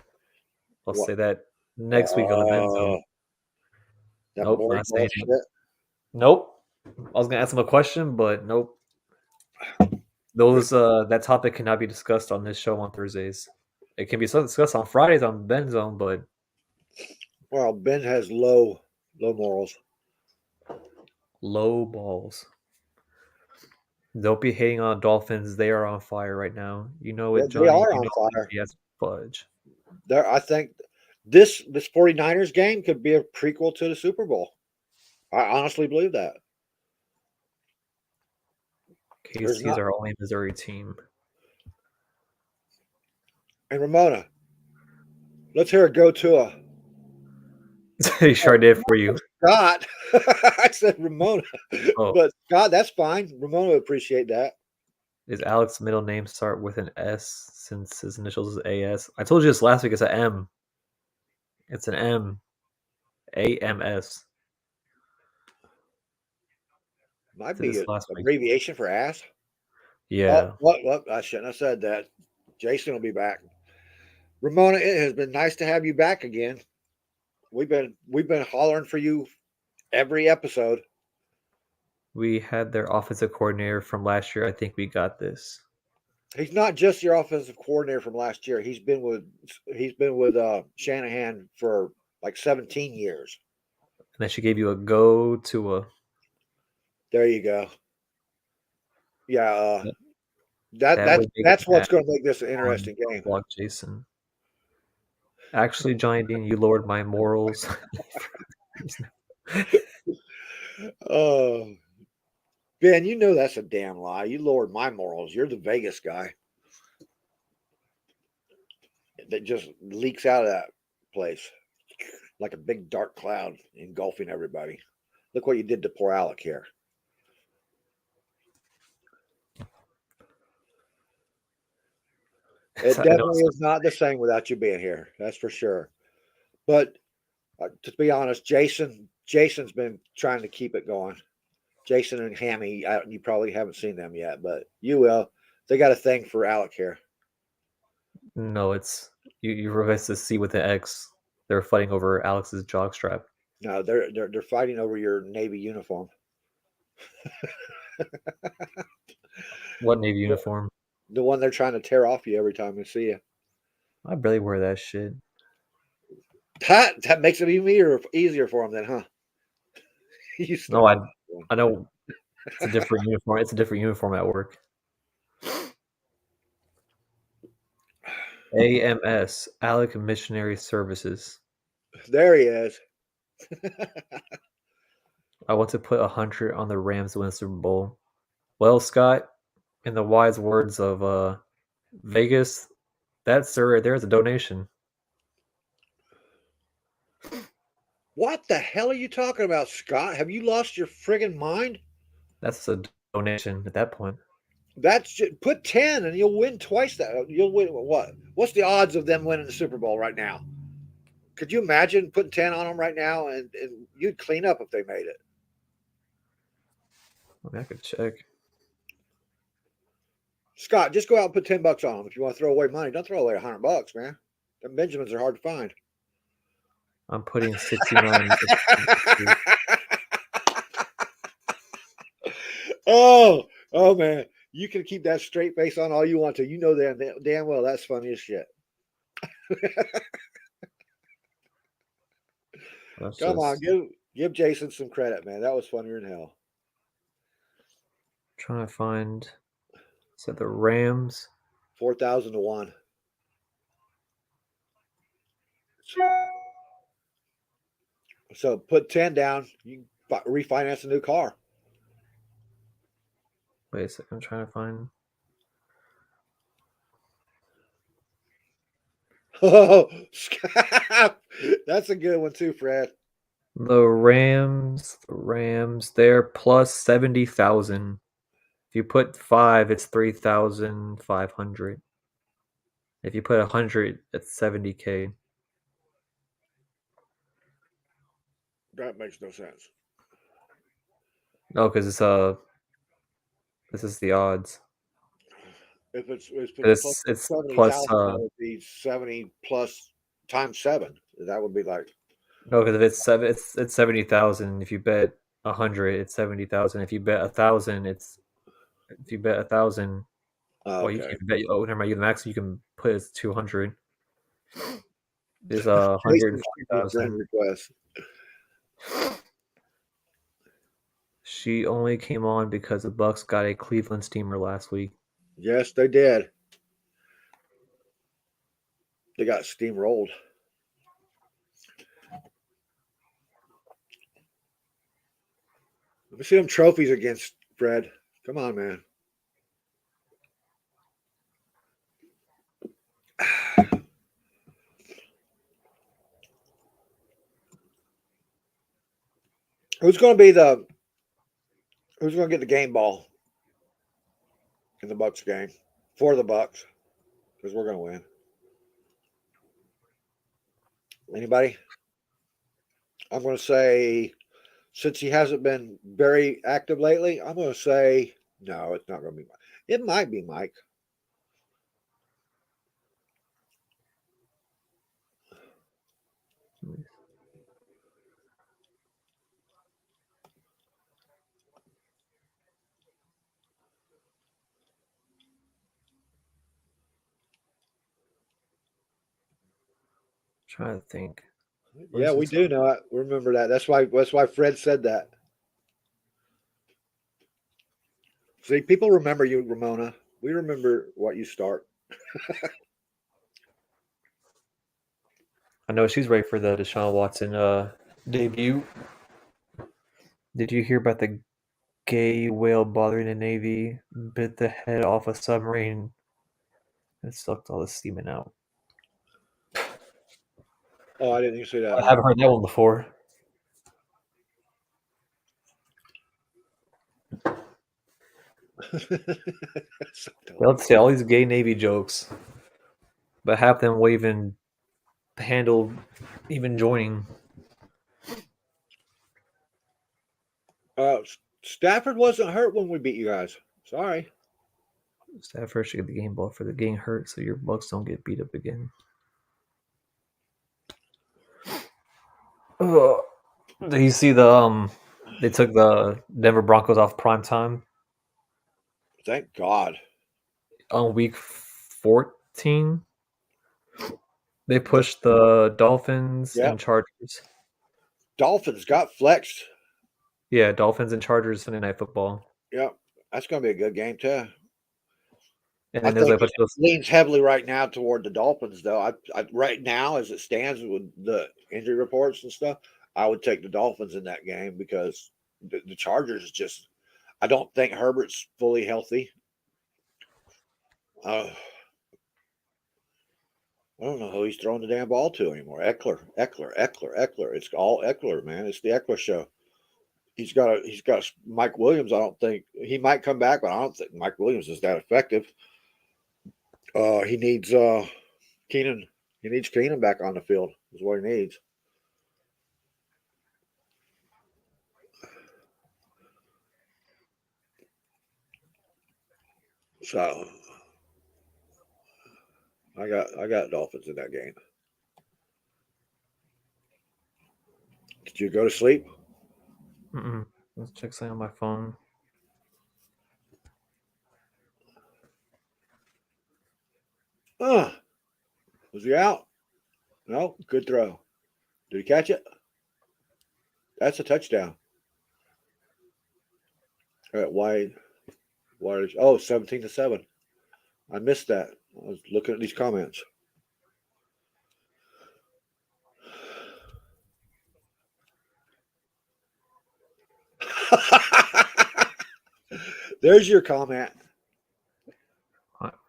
I'll What? say that next week on the men's zone. Uh, that Nope, boring not saying it. bullshit. Nope. I was gonna ask him a question, but nope. That topic cannot be discussed on this show on Thursdays. It can be discussed on Fridays on Ben Zone, but Well, Ben has low morals. low balls. Don't be hating on Dolphins. They are on fire right now. You know it, They Johnny. are You on know it. fire. Yes, fudge. I think this 49ers game could be a prequel to the Super Bowl. I honestly believe that. There's KC is not. our only Missouri team. And Ramona, let's hear it go to a He sure did for you. Scott. I said Ramona, Oh, but Scott, that's fine. Ramona would appreciate that. is Alex's middle name start with an S since his initials is AS? I told you this last week. It's an M. It's an M. AMS. Might Did be this an last week. abbreviation for ass. Oh, Yeah. what? I shouldn't have said that. Jason will be back. Ramona, it has been nice to have you back again. We've been hollering for you every episode. We had their offensive coordinator from last year. I think we got this. He's not just your offensive coordinator from last year. He's been with Shanahan for like 17 years. And then she gave you a go to a There you go. Yeah, that that that's would make it that's what's bad going to make this an on interesting game. block Jason. Actually, Johnny Dean, you lowered my morals. Oh, Ben, you know that's a damn lie. You lowered my morals. You're the Vegas guy that just leaks out of that place like a big dark cloud engulfing everybody. Look what you did to poor Alec here. It I know. definitely is not the same without you being here. That's for sure. But to be honest, Jason's been trying to keep it going. Jason and Hammy, you probably haven't seen them yet, but you will. They got a thing for Alec here. No, it's you reverse the C with the X. They're fighting over Alex's jockstrap. No, they're fighting over your Navy uniform. What Navy uniform? The one they're trying to tear off you every time they see you. I barely wear that shit. That makes it even easier for him then, huh? You No, start. I know it's a different uniform. It's a different uniform at work. AMS, Alec Missionary Services. There he is. I want to put 100 on the Rams to win the Super Bowl. Well, Scott, in the wise words of Vegas, that sir, there's a donation. What the hell are you talking about, Scott? Have you lost your friggin' mind? That's a donation at that point. Put 10 and you'll win twice that. You'll win what? What's the odds of them winning the Super Bowl right now? Could you imagine putting 10 on them right now and you'd clean up if they made it? I mean, I could check. Scott, just go out and put $10 on them if you want to throw away money. Don't throw away $100, man. Them Benjamins are hard to find. I'm putting 69. oh man, you can keep that straight face on all you want to. You know damn well that's funny as shit. Come on, give Jason some credit, man. That was funnier than hell. Trying to find. So the Rams. 4,000 to 1. So put 10 down. You refinance a new car. Wait a second. I'm trying to find. Oh, that's a good one too, Fred. The Rams, they're plus 70,000. If you put 5, it's 3,500. If you put 100, it's 70K. That makes no sense. No, because this is the odds. If it's It's plus 70,000, that would be 70 plus times 7. That would be like no, because if it's 70,000. If you bet 100, it's 70,000. If you bet 1,000, if you bet 1,000. Well, you okay. can bet. Oh, never mind. You the max you can put is 200. Is Jason's 140,000. friend request. She only came on because the Bucks got a Cleveland steamer last week. Yes, they did. They got steamrolled. Let me see them trophies against Fred. Come on, man. Who's going to get the game ball in the Bucks game for the Bucks? Because we're going to win. Anybody? I'm going to say, since he hasn't been very active lately, I'm going to say no. It's not going to be Mike. It might be Mike. Trying to think. Yeah, we do know it. We remember that. That's why Fred said that. See, people remember you, Ramona. We remember what you start. I know she's ready for the Deshaun Watson debut. Did you hear about the gay whale bothering the Navy? Bit the head off a submarine and sucked all the semen out. Oh, I didn't even see that. I haven't heard that one before. Let's say all these gay Navy jokes, but half them will even handle even joining. Stafford wasn't hurt when we beat you guys. Sorry. Stafford should get the game ball for the getting hurt, so your Bucks don't get beat up again. Do you see they took the Denver Broncos off prime time Thank God. on week 14? They pushed the Dolphins Yep. and Chargers. Dolphins got flexed. Yeah, Dolphins and Chargers Sunday Night Football. Yep. That's going to be a good game, too. And I then there's think like a bunch it of leans heavily right now toward the Dolphins, though. Right now, as it stands with the injury reports and stuff, I would take the Dolphins in that game because the Chargers just. I don't think Herbert's fully healthy. Uh, I don't know who he's throwing the damn ball to anymore. Eckler. It's all Eckler, man. It's the Eckler show. He's got Mike Williams. I don't think he might come back, but I don't think Mike Williams is that effective. He needs Keenan. He needs Keenan back on the field. Is what he needs. So I got Dolphins in that game. Did you go to sleep? Let's check something on my phone. Was he out? No. Good throw. Did he catch it? That's a touchdown. All right, wide. Oh, 17-7. I missed that. I was looking at these comments. There's your comment.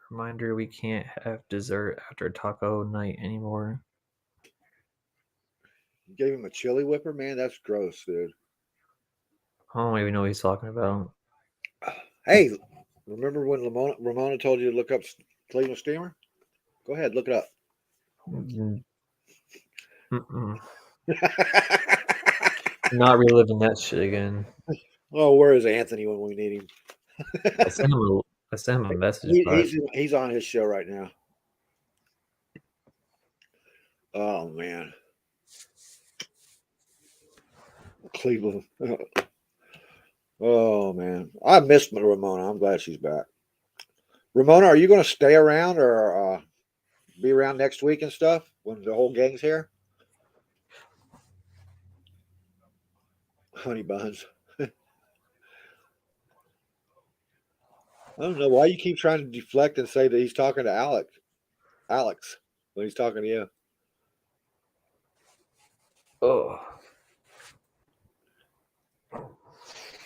Reminder: we can't have dessert after taco night anymore. You gave him a chili whipper, man. That's gross, dude. I don't even know what he's talking about. Hey, remember when Ramona told you to look up Cleveland Steamer? Go ahead, look it up. Mm-mm. Not reliving that shit again. Oh, where is Anthony when we need him? I sent him a message, but He's on his show right now. Oh man, Cleveland. Oh man, I missed Ramona. I'm glad she's back. Ramona, are you going to stay around or be around next week and stuff when the whole gang's here? Honey buns. I don't know why you keep trying to deflect and say that he's talking to Alex, when he's talking to you. oh,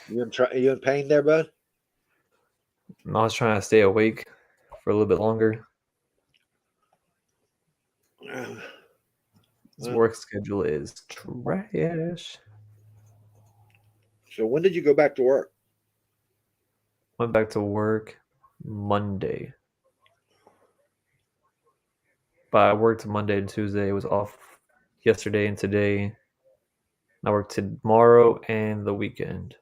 You in pain there, bud? I was trying to stay awake for a little bit longer. His work schedule is trash. So when did you go back to work? Went back to work Monday. But I worked Monday and Tuesday. It was off yesterday and today. I work tomorrow and the weekend.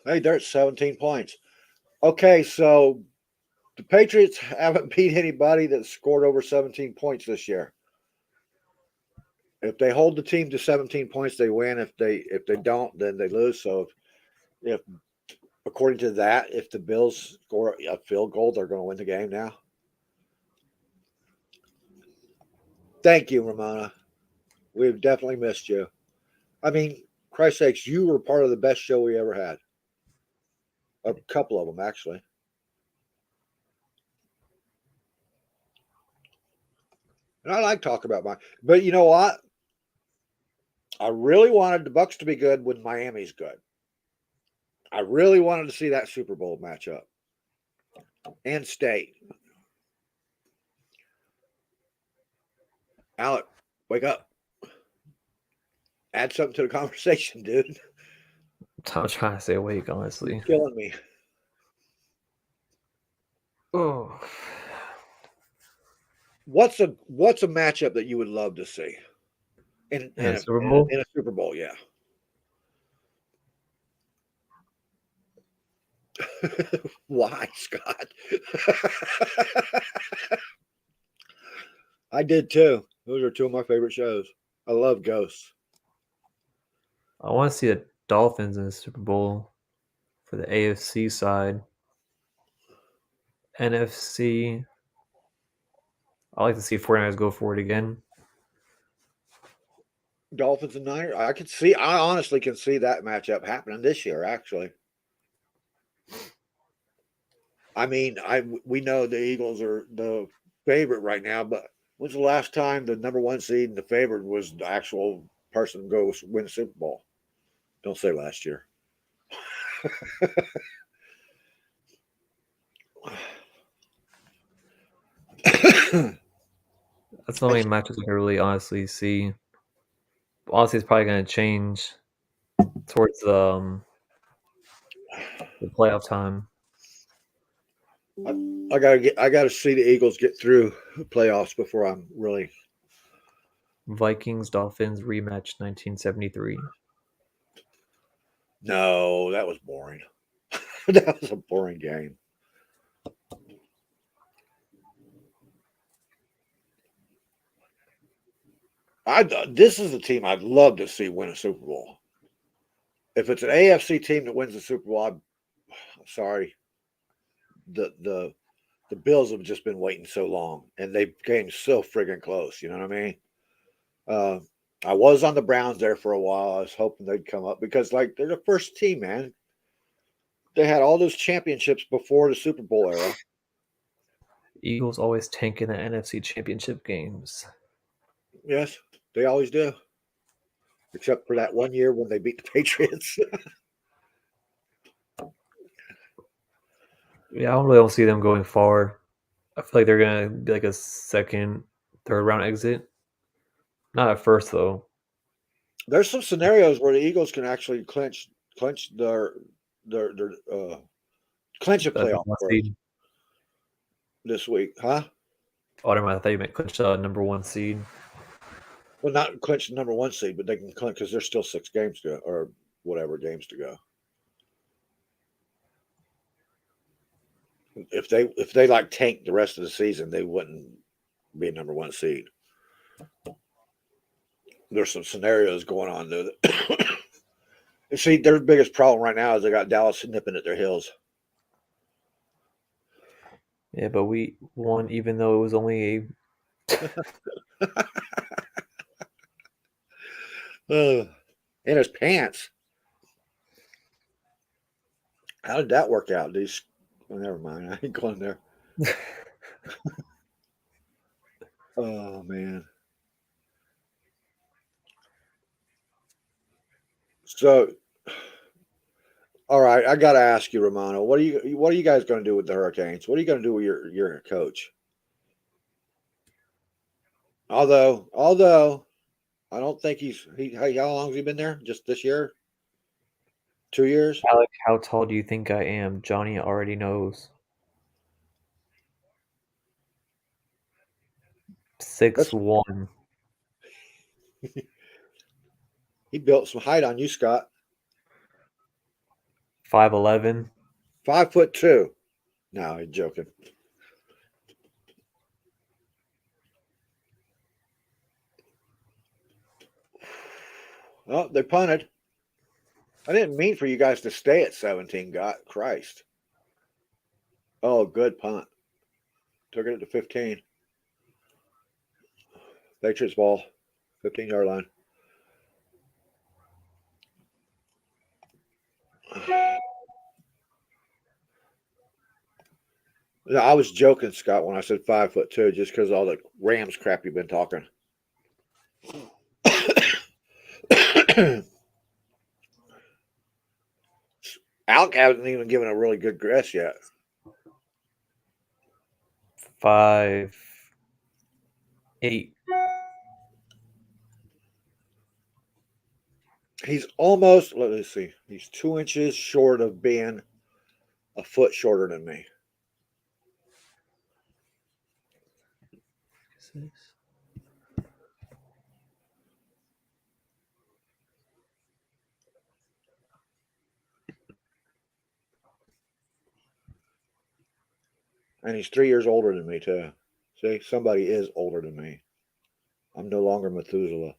Hey, Dirt's 17 points. Okay, so the Patriots haven't beat anybody that scored over 17 points this year. If they hold the team to 17 points, they win. If they don't, then they lose. So if according to that, if the Bills score a field goal, they're going to win the game now. Thank you, Ramona. We've definitely missed you. I mean, Christ's sakes, you were part of the best show we ever had. A couple of them, actually. And I like talking about mine. But you know what? I really wanted the Bucks to be good when Miami's good. I really wanted to see that Super Bowl matchup. And State. Alec, wake up. Add something to the conversation, dude. I'm trying to stay awake, honestly. You're killing me. Oh, What's a matchup that you would love to see in and Super Bowl. a Super Bowl? Yeah. Why, Scott? I did too. Those are two of my favorite shows. I love Ghosts. I want to see the Dolphins in the Super Bowl for the AFC side. NFC. I like to see 49ers go for it again. Dolphins and Niners. I honestly can see that matchup happening this year. Actually, I mean, we know the Eagles are the favorite right now, but when's the last time the number one seed and the favorite was the actual person goes win the Super Bowl? Don't say last year. That's the only matches I can really honestly see. Honestly, it's probably going to change towards the playoff time. I gotta see the Eagles get through playoffs before I'm really. Vikings Dolphins rematch 1973. No, that was boring. That was a boring game. This is the team I'd love to see win a Super Bowl. If it's an AFC team that wins the Super Bowl, I'm sorry. The the the Bills have just been waiting so long, and they came so friggin' close. You know what I mean? Uh, I was on the Browns there for a while. I was hoping they'd come up because, like, they're the first team, man. They had all those championships before the Super Bowl era. Eagles always tank in the NFC Championship games. Yes, they always do, except for that one year when they beat the Patriots. Yeah, I don't see them going far. I feel like they're gonna be like a second, third round exit. Not at first though. There's some scenarios where the Eagles can actually clinch their clinch a That's the playoff one berth seed. this week, huh? Oh, never mind. I thought you meant clinch number one seed. Well, not clinch the number one seed, but they can clinch because there's still 6 games to or whatever games to go. If they like tank the rest of the season, they wouldn't be a number one seed. There's some scenarios going on there. You see, their biggest problem right now is they got Dallas nipping at their heels. Yeah, but we won even though it was only a In his pants. How did that work out? These, well, never mind. I ain't going there. Oh man. So, all right, I got to ask you, Romano. What are you guys going to do with the Hurricanes? What are you going to do with your coach? Although I don't think how long has he been there? Just this year? 2 years? Alec, how tall do you think I am? Johnny already knows. Six That's one, he built some height on you, Scott. 5'11". 5'2". No, he's joking. Oh, they punted. I didn't mean for you guys to stay at 17. God Christ. Oh, good punt. Took it to 15. Patriots ball, 15-yard line. No, I was joking, Scott, when I said 5'2", just because all the Rams crap you've been talking. Alec hasn't even given a really good guess yet. 5'8". He's almost, let me see, he's 2 inches short of being a foot shorter than me. And he's 3 years older than me, too. See, somebody is older than me. I'm no longer Methuselah.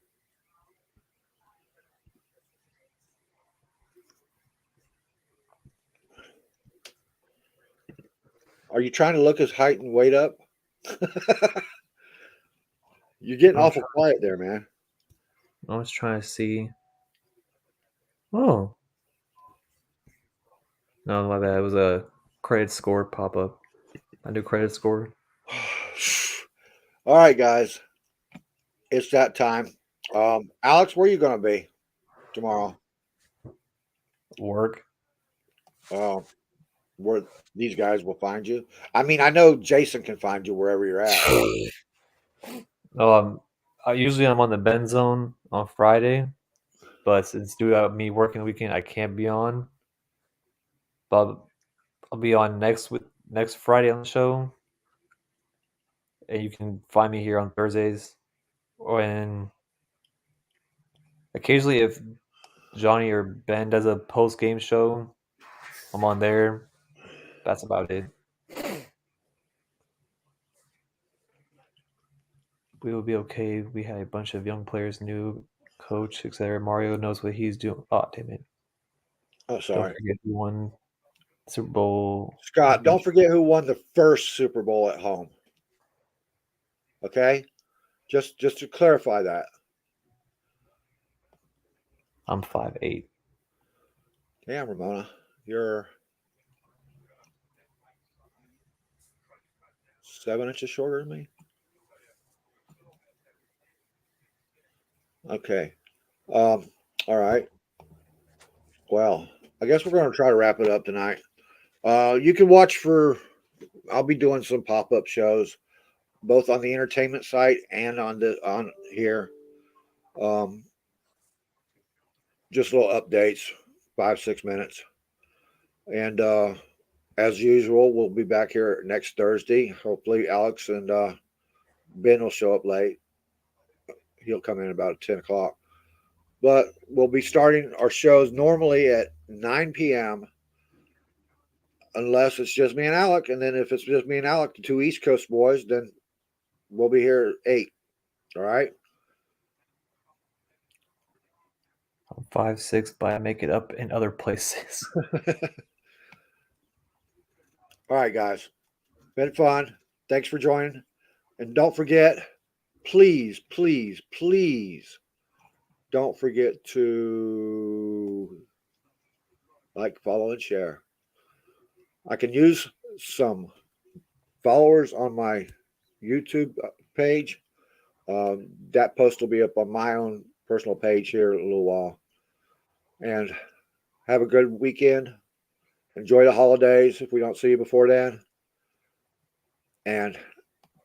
Are you trying to look his height and weight up? You're getting I'm awful trying. quiet there, man. I was trying to see. Oh, no, my bad. It was a credit score pop up. I do credit score. All right, guys, it's that time. Alex, where are you going to be tomorrow? Work. Um, where these guys will find you? I mean, I know Jason can find you wherever you're at. Usually I'm on the bend zone on Friday, but since due to me working the weekend, I can't be on. But I'll be on next Friday on the show, and you can find me here on Thursdays. And occasionally, if Johnny or Ben does a post game show, I'm on there. That's about it. We will be okay. We had a bunch of young players, new coach, etc. Mario knows what he's doing. Oh, damn it. Oh, Don't sorry, forget who won Super Bowl. Scott. Don't forget who won the first Super Bowl at home. Okay, just to clarify that. I'm 5'8". Damn, Ramona, you're 7 inches shorter than me. Okay. Um. All right. Well, I guess we're going to try to wrap it up tonight. You can watch for. I'll be doing some pop up shows, both on the entertainment site and on here. Um, just little updates, 5 6 minutes, and as usual, we'll be back here next Thursday. Hopefully, Alex and Ben will show up late. He'll come in about 10 o'clock. But we'll be starting our shows normally at 9 p.m. unless it's just me and Alec. And then if it's just me and Alec, the two East Coast boys, then we'll be here at 8. All right. I'm 5'6", but I make it up in other places. All right, guys. Been fun. Thanks for joining. And don't forget, please, please, please don't forget to like, follow, and share. I can use some followers on my YouTube page. That post will be up on my own personal page here in a little while. And have a good weekend. Enjoy the holidays if we don't see you before then. And